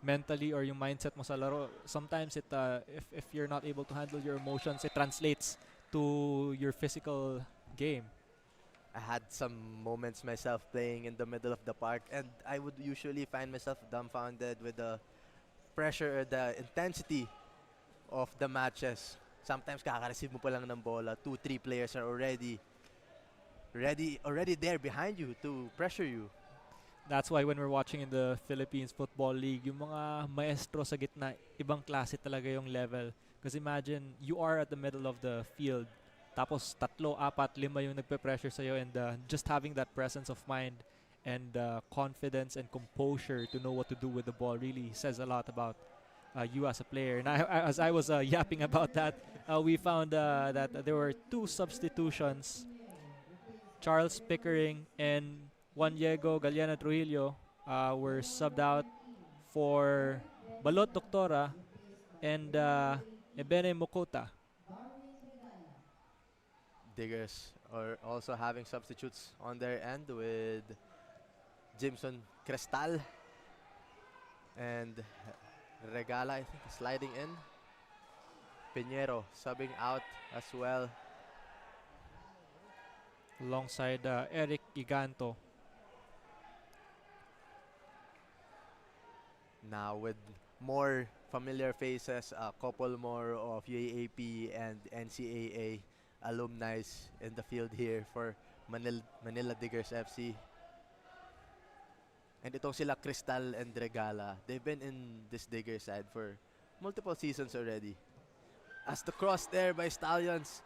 mentally or yung mindset mo sa laro. Sometimes if you're not able to handle your emotions, it translates to your physical game. I had some moments myself playing in the middle of the park, and I would usually find myself dumbfounded with the pressure or the intensity of the matches. Sometimes kaka-receive mo pa lang ng bola, 2-3 players are already there behind you to pressure you. That's why when we're watching in the Philippines Football League, yung mga maestro sa gitna, ibang klase talaga yung level. Because imagine, you are at the middle of the field, tapos 3, 4, 5 yung nagpe-pressure sa'yo, and just having that presence of mind and confidence and composure to know what to do with the ball really says a lot about you as a player. And as I was yapping about that, we found that there were 2 substitutions. Charles Pickering and Juan Diego Galeana Trujillo were subbed out for Balot Doctora and Ebene Mokota. Diggers are also having substitutes on their end with Jimson Cristal and Regala, I think, sliding in. Pinheiro subbing out as well. Alongside Eric Iganto. Now with more familiar faces, a couple more of UAAP and NCAA alumni in the field here for Manila Diggers FC. And itong sila Cristal and Regala, they've been in this Digger side for multiple seasons already. As the cross there by Stallions,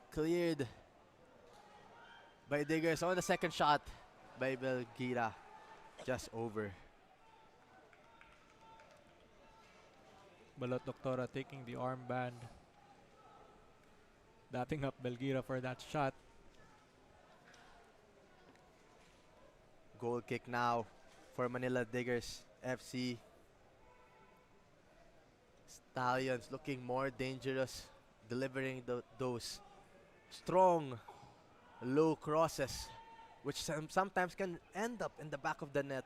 cleared by Diggers on the second shot by Belgira, just over. Balot Doctora taking the armband, dapping up Belgira for that shot. Goal kick now for Manila Diggers FC. Stallions looking more dangerous, delivering those strong low crosses, which sometimes can end up in the back of the net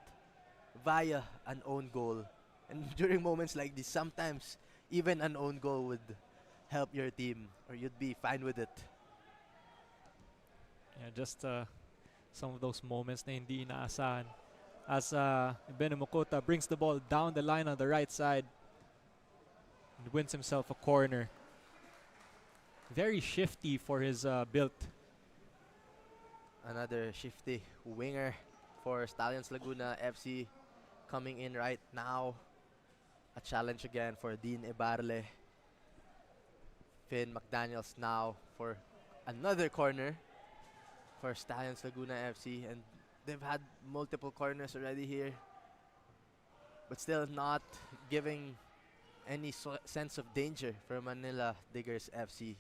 via an own goal. And during moments like this, sometimes even an own goal would help your team, or you'd be fine with it. Yeah, just some of those moments na hindi inaasahan. As Benamokota brings the ball down the line on the right side and wins himself a corner. Very shifty for his build. Another shifty winger for Stallions Laguna FC coming in right now. A challenge again for Dean Ibarle. Finn McDaniels now for another corner for Stallions Laguna FC. And they've had multiple corners already here, but still not giving any sense of danger for Manila Diggers FC.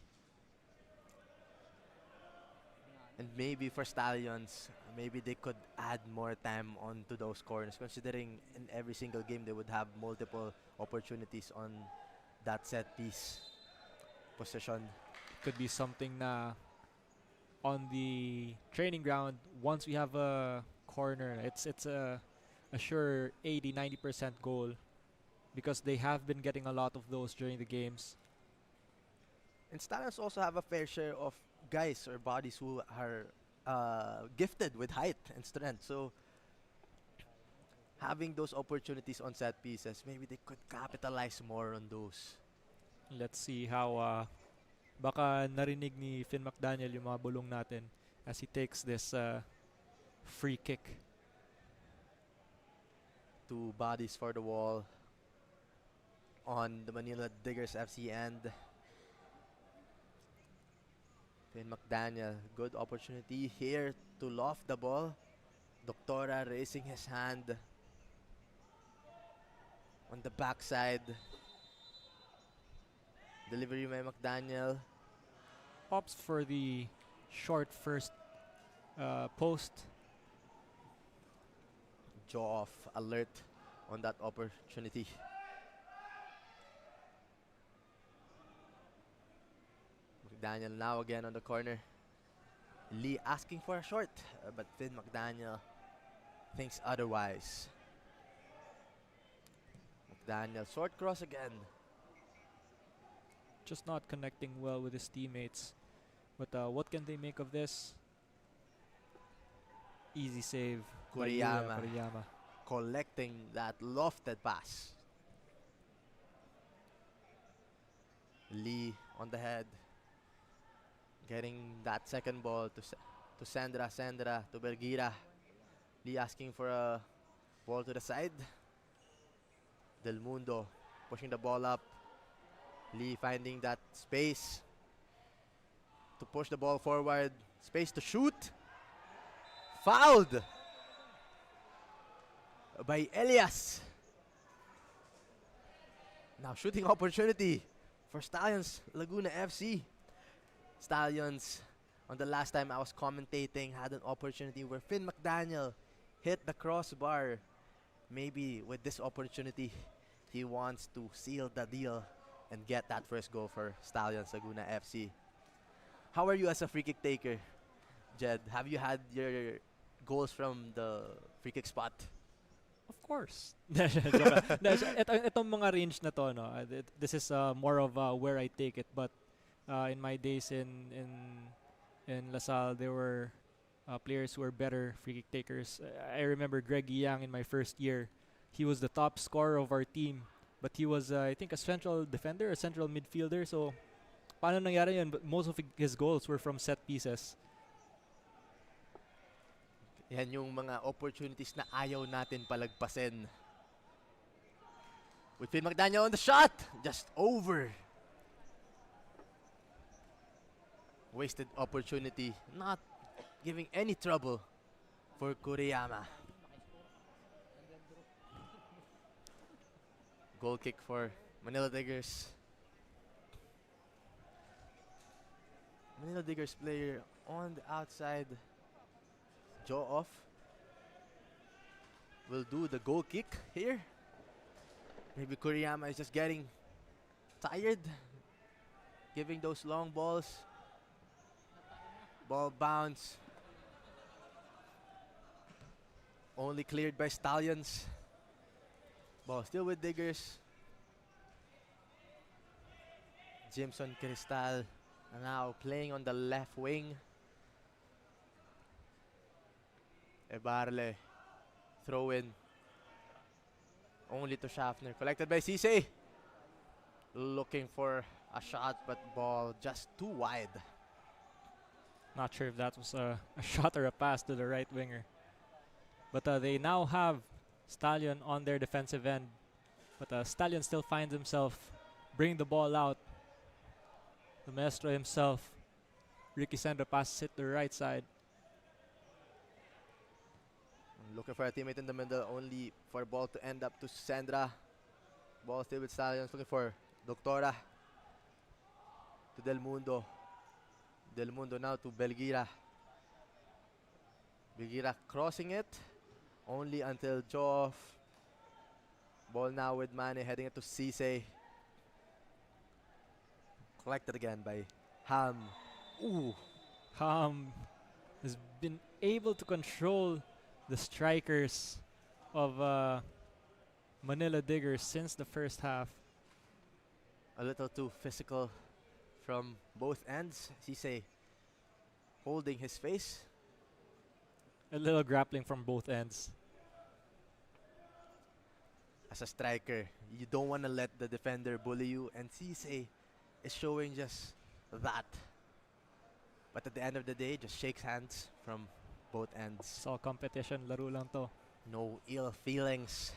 And maybe for Stallions, maybe they could add more time onto those corners, considering in every single game they would have multiple opportunities on that set piece position. Could be something na on the training ground. Once we have a corner, it's a sure 80-90% goal because they have been getting a lot of those during the games. And Stallions also have a fair share of guys or bodies who are gifted with height and strength. So having those opportunities on set pieces, maybe they could capitalize more on those. Let's see how baka narinig ni Finn McDaniel yung mga bulong natin as he takes this free kick. Two bodies for the wall on the Manila Diggers FC end. Finn McDaniel, good opportunity here to loft the ball. Doctora raising his hand on the backside. Delivery by McDaniel. Opts for the short first post. Jaw off alert on that opportunity. McDaniel now again on the corner. Lee asking for a short, but Finn McDaniel thinks otherwise. McDaniel, short cross again. Just not connecting well with his teammates. But what can they make of this? Easy save. by Kuriyama Kuriyama. collecting that lofted pass. Lee on the head. Getting that second ball to Sandra. Sandra to Belgira. Lee asking for a ball to the side. Del Mundo pushing the ball up. Lee finding that space to push the ball forward. Space to shoot. Fouled by Elias. Now shooting opportunity for Stallions Laguna FC. Stallions, on the last time I was commentating, had an opportunity where Finn McDaniel hit the crossbar. Maybe with this opportunity, he wants to seal the deal and get that first goal for Stallions Laguna FC. How are you as a free kick taker, Jed? Have you had your goals from the free kick spot? Of course. Itong mga range na to, no, this is more of where I take it. But in my days in LaSalle, there were players who were better free kick takers. I remember Greg Yang in my first year. He was the top scorer of our team. But he was, I think, a central defender, a central midfielder. So, paano nangyari yun? But most of his goals were from set pieces. Yan yung mga opportunities na ayaw natin palagpasin. With Finn McDaniel on the shot. Just over. Wasted opportunity. Not giving any trouble for Kuriyama. Goal kick for Manila Diggers. Manila Diggers player on the outside. Jaw off. Will do the goal kick here. Maybe Kuriyama is just getting tired. Giving those long balls. Ball bounce. Only cleared by Stallions. Ball still with Diggers. Jimson Cristal now playing on the left wing. Ebarle. Throw in. Only to Schaffner. Collected by Cisse. Looking for a shot, but ball just too wide. Not sure if that was a shot or a pass to the right winger. But they now have Stallion on their defensive end. But Stallion still finds himself bringing the ball out. The maestro himself, Ricky Sandra, passes it to the right side. Looking for a teammate in the middle, only for the ball to end up to Sandra. Ball still with Stallions, looking for Doctora. To Del Mundo. Del Mundo now to Belgira. Bigira crossing it. Only until Joff. Ball now with Mane heading it to Cisse. Collected again by Ham. Ooh. Ham has been able to control the strikers of Manila Diggers since the first half. A little too physical from both ends. Cisse holding his face. A little grappling from both ends. As a striker, you don't want to let the defender bully you, and Cisse is showing just that. But at the end of the day, just shakes hands from both ends. It's all competition, laro lang to. No ill feelings.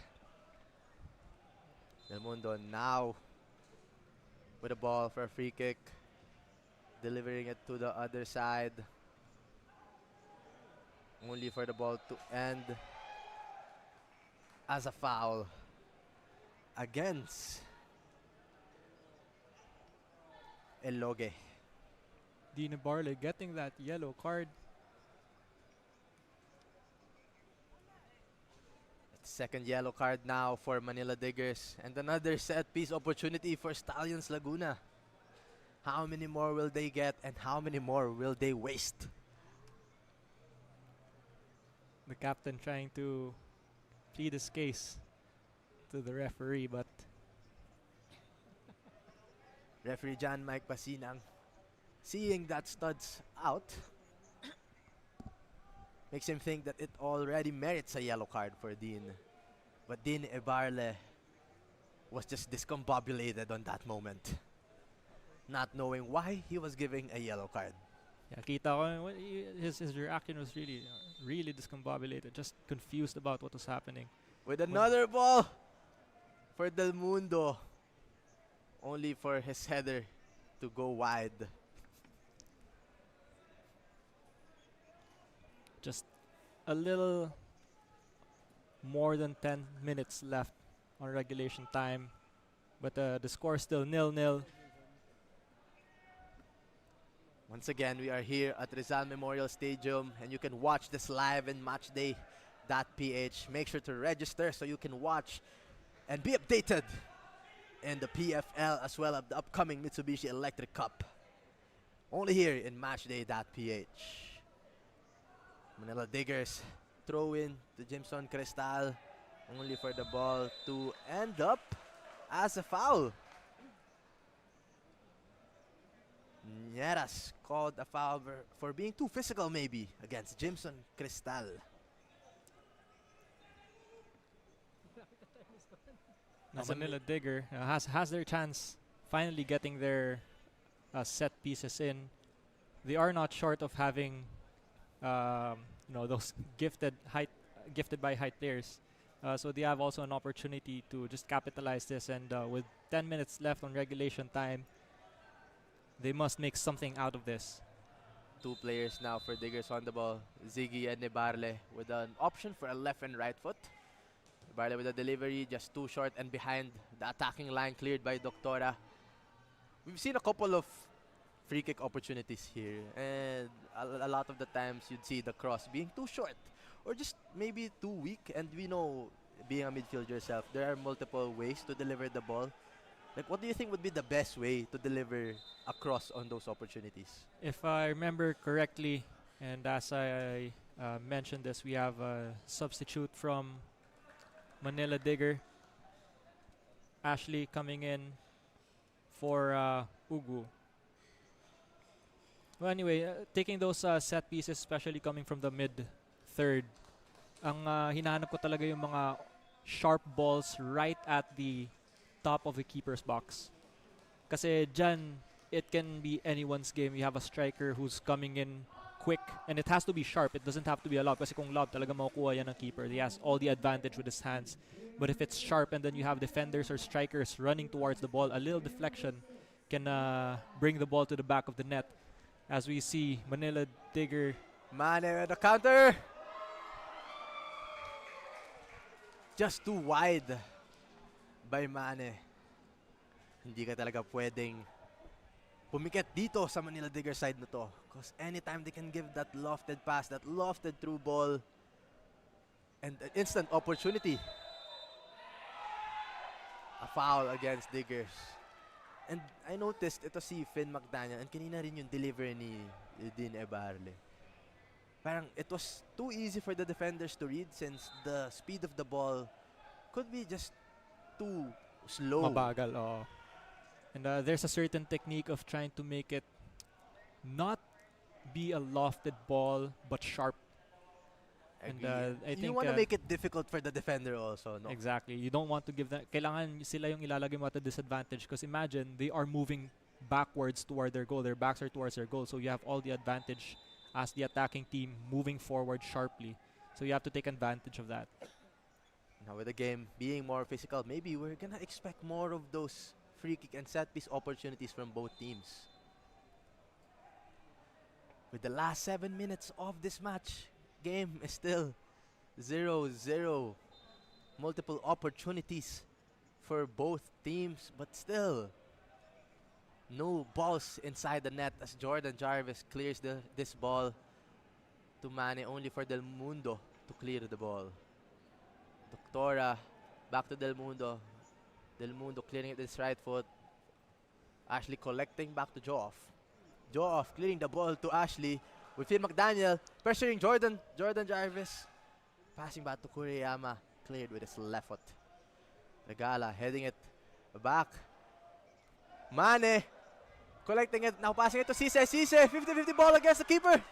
Del Mundo now with a ball for a free kick. Delivering it to the other side. Only for the ball to end as a foul against Eloge. Dina Barley getting that yellow card. Second yellow card now for Manila Diggers. And another set piece opportunity for Stallions Laguna. How many more will they get and how many more will they waste? The captain trying to plead his case to the referee, but Referee John Mike Pasinang, seeing that studs out, makes him think that it already merits a yellow card for Dean. But Dean Ebarle was just discombobulated on that moment, not knowing why he was giving a yellow card. yeah, kita ko his reaction was really discombobulated, just confused about what was happening. With another ball for Del Mundo, only for his header to go wide. Just a little more than 10 minutes left on regulation time, but the score is still 0-0. Once again, we are here at Rizal Memorial Stadium, and you can watch this live in matchday.ph. Make sure to register so you can watch and be updated in the PFL as well as the upcoming Mitsubishi Electric Cup. Only here in matchday.ph. Manila Diggers throw in to Jimson Cristal, only for the ball to end up as a foul. Nieras called a foul for being too physical maybe against Jimson Cristal. Now Manila Digger has their chance finally getting their set pieces in. They are not short of having those gifted by height players. So they have also an opportunity to just capitalize this, and with 10 minutes left on regulation time, they must make something out of this. Two players now for Diggers on the ball, Ziggy and Nebarle, with an option for a left and right foot. Nebarle with a delivery just too short and behind the attacking line, cleared by Doctora. We've seen a couple of free kick opportunities here, and a lot of the times you'd see the cross being too short or just maybe too weak. And we know, being a midfielder yourself, there are multiple ways to deliver the ball. Like, what do you think would be the best way to deliver a cross on those opportunities? If I remember correctly, and as I mentioned this, we have a substitute from Manila Digger, Ashley, coming in for Ugu. Well, anyway, taking those set pieces, especially coming from the mid-third, ang hinahanap ko talaga yung mga sharp balls right at the top of the keeper's box. Kasi dyan, it can be anyone's game. You have a striker who's coming in quick, and it has to be sharp. It doesn't have to be a lob. Kasi kung lob, talaga makukuha yan ng keeper. He has all the advantage with his hands. But if it's sharp and then you have defenders or strikers running towards the ball, a little deflection can bring the ball to the back of the net. As we see, Manila Digger. Mane with the counter. Just too wide by Mane. Hindi ka talaga pwedeng pumikit dito sa Manila Digger side na to. Because anytime they can give that lofted pass, that lofted through ball, and an instant opportunity. A foul against Diggers. And I noticed, ito si Finn McDaniel, and kanina rin yung delivery ni Dean Ebarle. Parang it was too easy for the defenders to read since the speed of the ball could be just too slow. Mabagal, oo. And there's a certain technique of trying to make it not be a lofted ball, but sharp. And I think you want to make it difficult for the defender also, no? exactly. You don't want to give them. Kailangan sila yung ilalagay mo at a disadvantage because imagine they are moving backwards toward their goal. Their backs are towards their goal, so you have all the advantage as the attacking team moving forward sharply. So you have to take advantage of that. Now with the game being more physical, maybe we're gonna expect more of those free kick and set piece opportunities from both teams. With the last 7 minutes of this match, game is still 0-0. Multiple opportunities for both teams, but still no balls inside the net as Jordan Jarvis clears this ball to Mane, only for Del Mundo to clear the ball. Doctora back to Del Mundo. Del Mundo clearing it with his right foot. Ashley collecting back to Joff. Joff clearing the ball to Ashley with Phil McDaniel pressuring Jordan Jarvis. Passing back to Kuriyama, cleared with his left foot. Regala heading it back. Mane collecting it, now passing it to Cisse. Cisse, 50-50 ball against the keeper.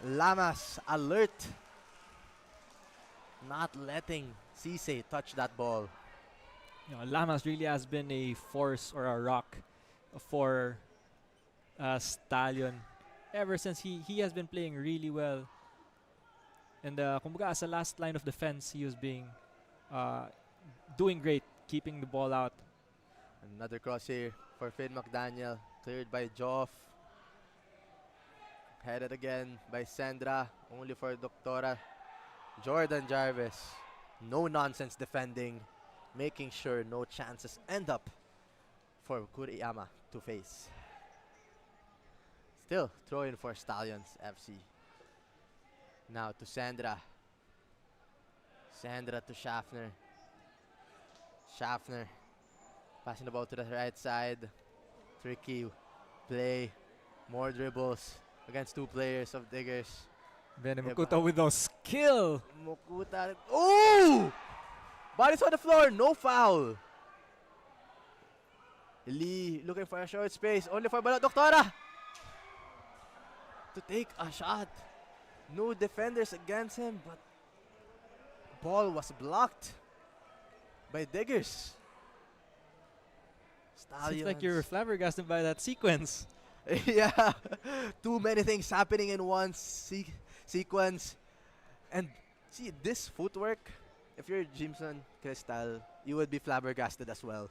Lamas alert, not letting Cisse touch that ball. You know, Lamas really has been a force or a rock for Stallion ever since he has been playing really well. And kumbaga as a last line of defense, he was being doing great, keeping the ball out. Another cross here for Finn McDaniel, cleared by Joff. Headed again by Sandra, only for Doctora. Jordan Jarvis, no nonsense defending, making sure no chances end up for Kuriyama to face. Still throwing for Stallions FC. Now to Sandra. Sandra to Schaffner. Schaffner passing the ball to the right side. Tricky play. More dribbles against two players of Diggers. Benny Mukuta with no skill. Mukuta. Oh! Body's on the floor. No foul. Lee looking for a short space. Only for Balot. Doctora to take a shot. No defenders against him, but ball was blocked by Diggers. Stallions. Seems like you're flabbergasted by that sequence. Yeah, too many things happening in one sequence. And see, this footwork, if you're Jimson Cristal, you would be flabbergasted as well.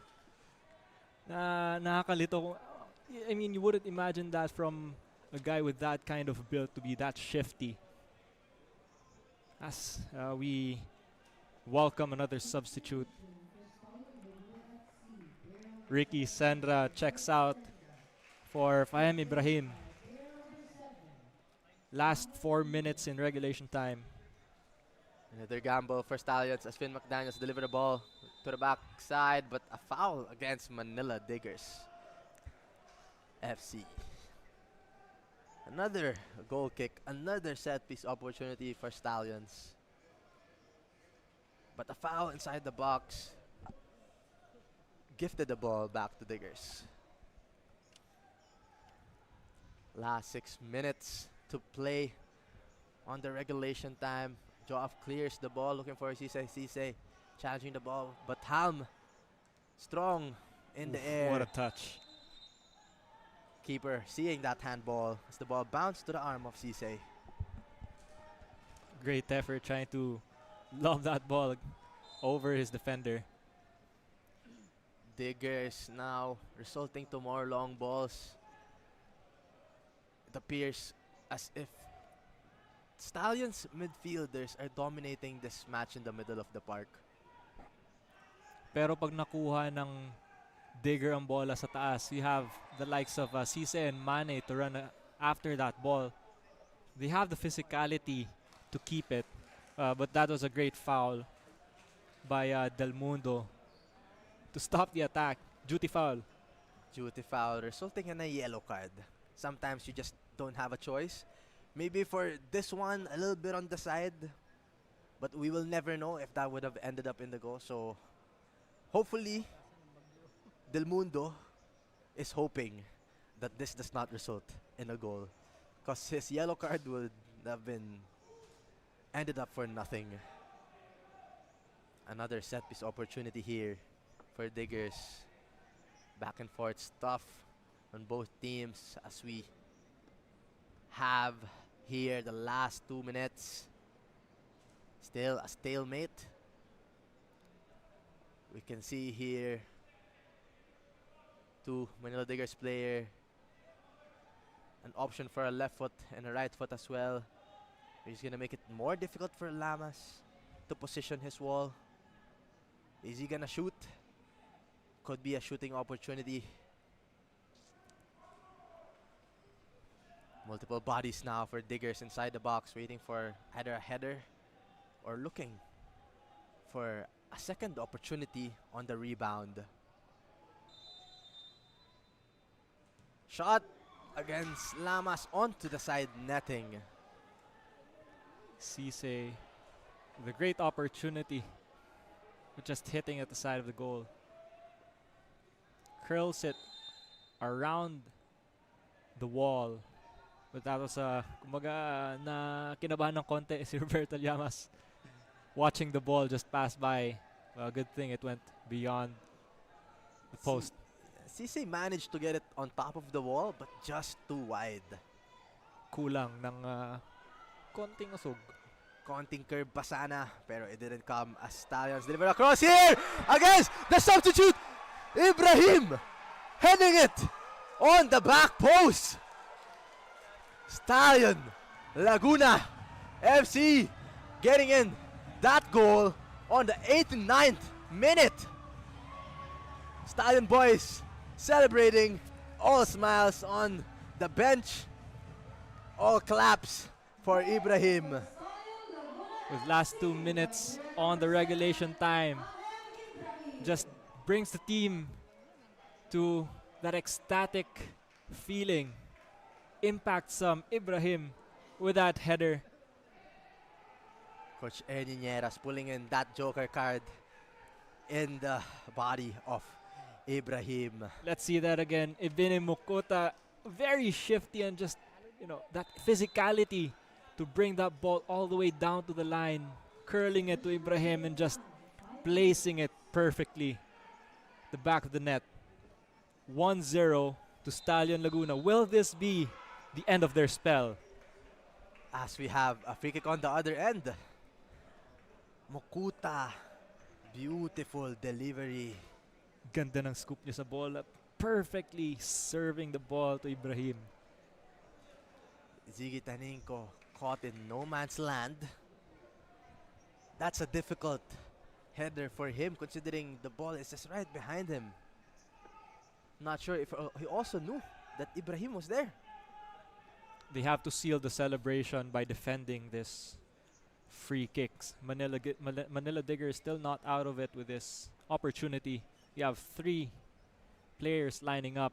Nakakalito. I mean, you wouldn't imagine that from a guy with that kind of build to be that shifty. As we welcome another substitute. Ricky Sandra checks out for Fahim Ibrahim. Last 4 minutes in regulation time. Another gamble for Stallions as Finn McDaniels deliver the ball to the back side, but a foul against Manila Diggers FC. Another goal kick, another set piece opportunity for Stallions. But a foul inside the box gifted the ball back to Diggers. Last 6 minutes to play on the regulation time. Joff clears the ball, looking for Cisse. Cisse challenging the ball, but Ham strong in the air. What a touch. Keeper seeing that handball as the ball bounced to the arm of Cisse. Great effort trying to lob that ball over his defender. Diggers now resulting to more long balls. It appears as if Stallions midfielders are dominating this match in the middle of the park. Pero pag nakuha ng Digger ang bola sa taas. You have the likes of Cisse and Mane to run after that ball. They have the physicality to keep it, but that was a great foul by Del Mundo to stop the attack. Duty foul. Duty foul resulting in a yellow card. Sometimes you just don't have a choice. Maybe for this one, a little bit on the side, but we will never know if that would have ended up in the goal. So hopefully, Del Mundo is hoping that this does not result in a goal, because his yellow card would have been ended up for nothing. Another set piece opportunity here for Diggers. Back and forth stuff on both teams as we have here the last 2 minutes. Still a stalemate. We can see here two Manila Diggers player. An option for a left foot and a right foot as well. He's gonna make it more difficult for Lamas to position his wall. Is he gonna shoot? Could be a shooting opportunity. Multiple bodies now for Diggers inside the box, waiting for either a header or looking for a second opportunity on the rebound. Shot against Lamas onto the side netting. Cisse, the great opportunity, but just hitting at the side of the goal. Curls it around the wall. But that was kumbaga na kinabahan ng konti si Roberto Llamas watching the ball just pass by. Well, good thing it went beyond the post. Cisse managed to get it on top of the wall, but just too wide. Kulang ng konting usog. Konting curve pa sana, pero it didn't come as Stallions deliver across here against the substitute, Ibrahim, heading it on the back post. Stallion Laguna FC getting in that goal on the 89th minute. Stallion boys celebrating, all smiles on the bench, all claps for Ibrahim. With last 2 minutes on the regulation time, just brings the team to that ecstatic feeling. Impacts Ibrahim with that header. Coach Ernie Nieras pulling in that joker card in the body of Ibrahim. Let's see that again. Ibini Mukuta, very shifty and just, that physicality to bring that ball all the way down to the line, curling it to Ibrahim and just placing it perfectly. The back of the net. 1-0 to Stallion Laguna. Will this be the end of their spell? As we have a free kick on the other end. Mukuta, beautiful delivery. Ganda ng scoop niya sa bola. Perfectly serving the ball to Ibrahim. Ziggy Taninko caught in no man's land. That's a difficult header for him, considering the ball is just right behind him. Not sure if he also knew that Ibrahim was there. They have to seal the celebration by defending this free kicks. Manila Digger is still not out of it with this opportunity. You have 3 players lining up.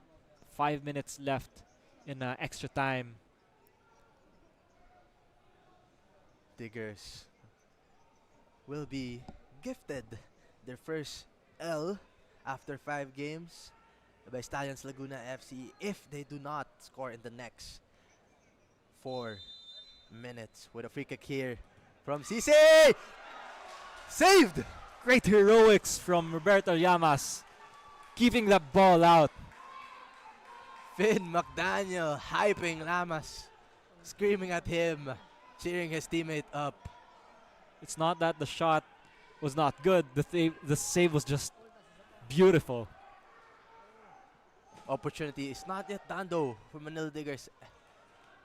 5 minutes left in extra time. Diggers will be gifted their first L after 5 games by Stallions Laguna FC if they do not score in the next 4 minutes. With a free kick here from Cisse! Saved! Great heroics from Roberto Llamas, keeping that ball out. Finn McDaniel hyping Lamas, screaming at him, cheering his teammate up. It's not that the shot was not good. The save was just beautiful. Opportunity is not yet done though for Manila Diggers.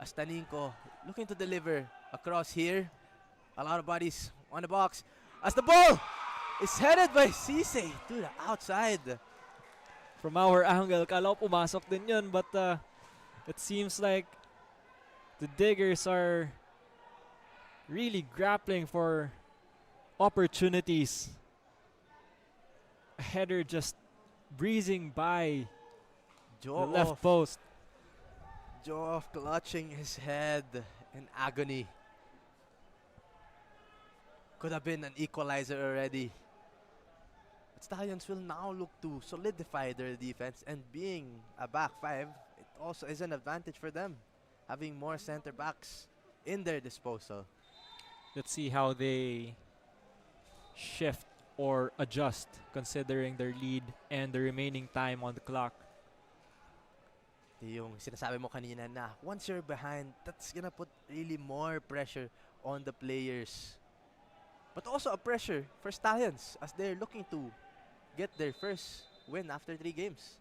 As Taninko looking to deliver across here. A lot of bodies on the box. As the ball is headed by Cisse to the outside. From our angle, kala ko pumasok din yun, but it seems like the Diggers are really grappling for opportunities. A header just breezing by the left post. Joe clutching his head in agony. Could have been an equalizer already. But Stallions will now look to solidify their defense, and being a back five, it also is an advantage for them, having more center backs in their disposal. Let's see how they shift or adjust considering their lead and the remaining time on the clock. Yung sinasabi mo kanina na once you're behind, that's gonna put really more pressure on the players. But also a pressure for Stallions as they're looking to get their first win after 3 games.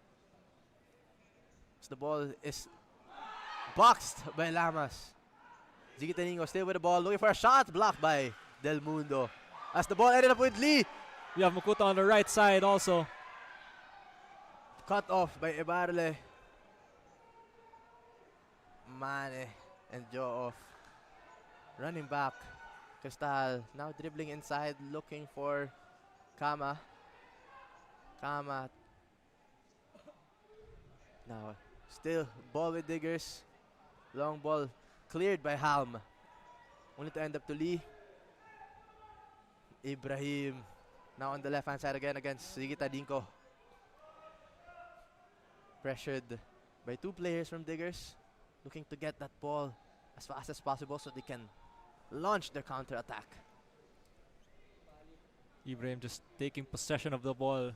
As the ball is boxed by Lamas. Ziggy Taningo still with the ball, looking for a shot, blocked by Del Mundo. As the ball ended up with Lee. We have Mukuta on the right side also. Cut off by Ibarle. Mane and Joe off. Running back. Cristal now dribbling inside, looking for Kama. Kama. Now still ball with Diggers. Long ball cleared by Halm. Only to end up to Lee. Ibrahim now on the left hand side again against Sigita Dinko. Pressured by 2 players from Diggers, looking to get that ball as fast as possible so they can launch their counter attack. Ibrahim just taking possession of the ball,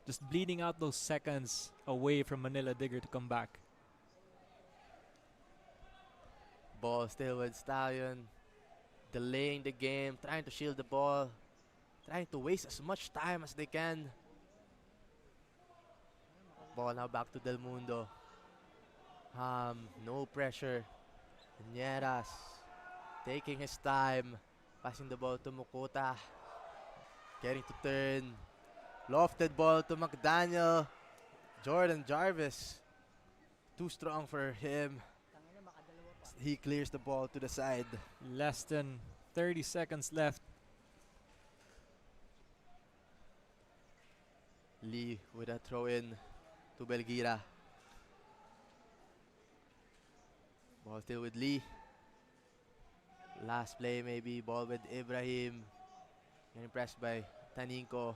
just bleeding out those seconds away from Manila Digger to come back. Ball still with Stallion, delaying the game, trying to shield the ball, trying to waste as much time as they can. Ball now back to Del Mundo. No pressure. Nieras taking his time, passing the ball to Mukuta, getting to turn. Lofted ball to McDaniel. Jordan Jarvis, too strong for him. He clears the ball to the side. Less than 30 seconds left. Lee with a throw in to Belgira. Ball still with Lee. Last play maybe, ball with Ibrahim. Impressed by Taninko.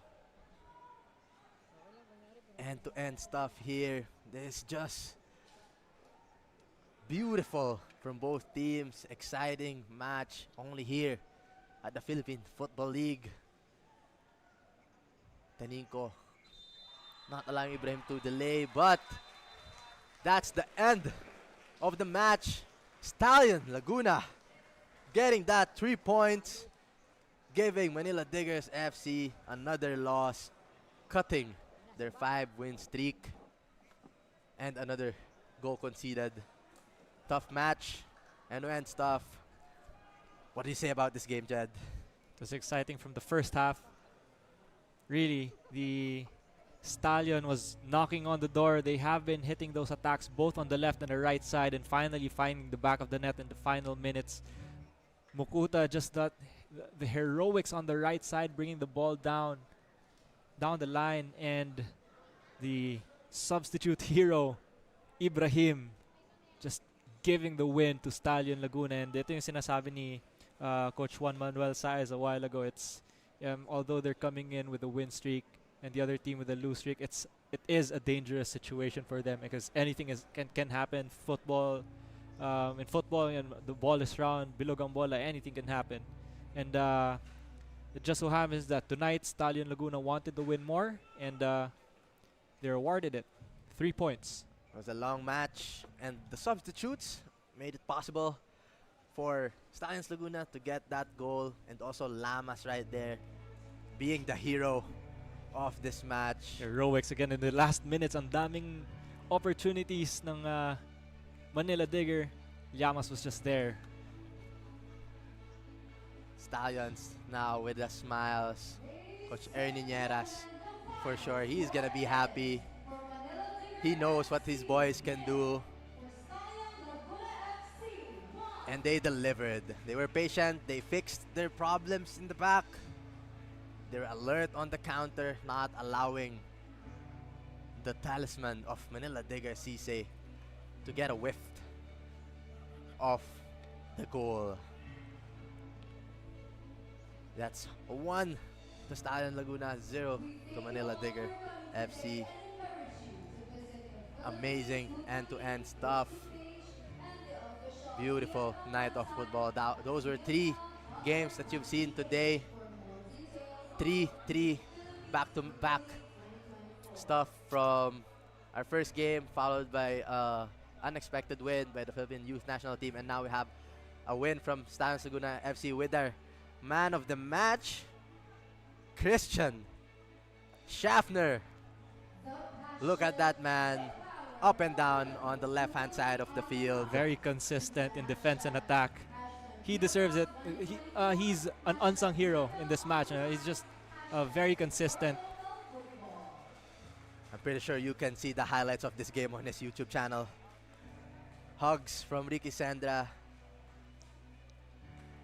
End-to-end stuff here. This is just beautiful from both teams. Exciting match only here at the Philippine Football League. Taninko not allowing Ibrahim to delay, but that's the end of the match. Stallion Laguna getting that 3 points, giving Manila Diggers FC another loss, cutting their 5-win streak, and another goal conceded. Tough match, end-to-end stuff. What do you say about this game, Jed? It was exciting from the first half. Really, the Stallion was knocking on the door. They have been hitting those attacks both on the left and the right side, and finally finding the back of the net in the final minutes. Mukuta just got the heroics on the right side, bringing the ball down the line, and the substitute hero, Ibrahim, just giving the win to Stallion Laguna. And ito yung sinasabi ni Coach Juan Manuel Saez a while ago. It's although they're coming in with a win streak and the other team with a lose streak, it is a dangerous situation for them because anything can happen. In football, and the ball is round, bilog ang bola, anything can happen. And it just so happens that tonight Stallion Laguna wanted to win more, and they awarded it 3 points. It was a long match, and the substitutes made it possible for Stallions Laguna to get that goal, and also Lamas right there being the hero of this match. Heroics again in the last minutes. Ang daming opportunities ng Manila Digger. Llamas was just there. Stallions now with the smiles. Coach Ernie Nieras, for sure, he's gonna be happy. He knows what his boys can do, and they delivered. They were patient. They fixed their problems in the back. They're alert on the counter, not allowing the talisman of Manila Digger Cisse to get a whiff of the goal. That's 1 to Stallion Laguna, 0 to Manila Digger FC. Amazing end-to-end stuff. Beautiful night of football. Those were 3 games that you've seen today. 3 back-to-back stuff from our first game, followed by unexpected win by the Philippine Youth National Team, and now we have a win from Stallion Laguna FC with our man of the match, Christian Schaffner. Look at that man, up and down on the left-hand side of the field. Very consistent in defense and attack. He deserves it. He's an unsung hero in this match. He's just very consistent. I'm pretty sure you can see the highlights of this game on his YouTube channel. Hugs from Ricky Sandra.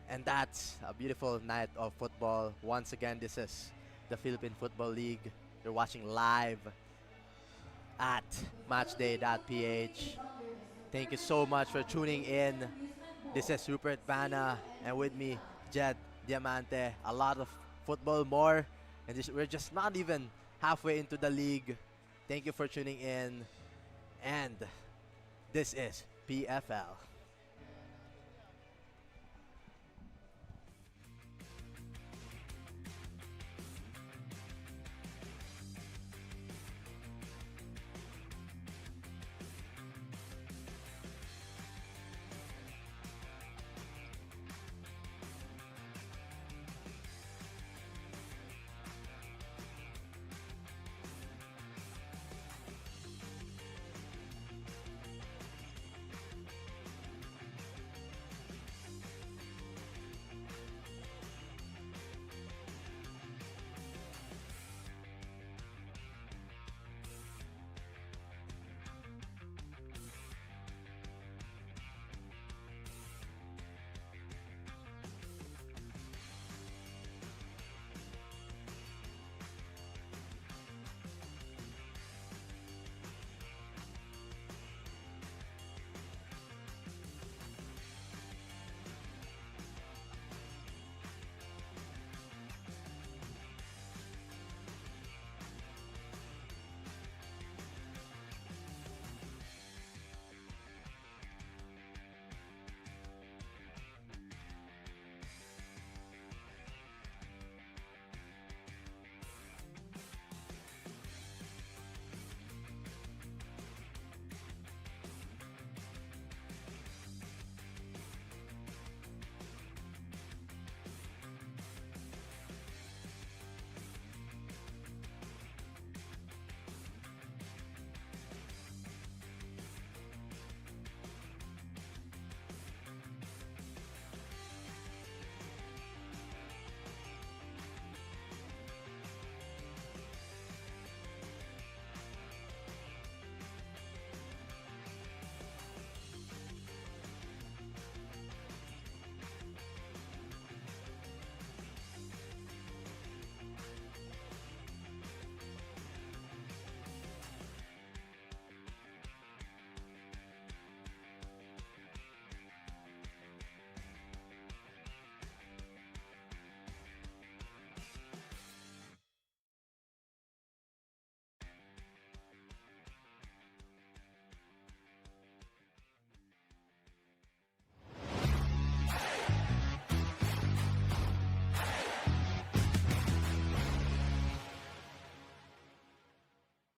And that's a beautiful night of football. Once again, this is the Philippine Football League. You're watching live at matchday.ph. Thank you so much for tuning in. This is Rupert Bana, and with me, Jed Diamante. A lot of football more, and we're just not even halfway into the league. Thank you for tuning in, and this is PFL.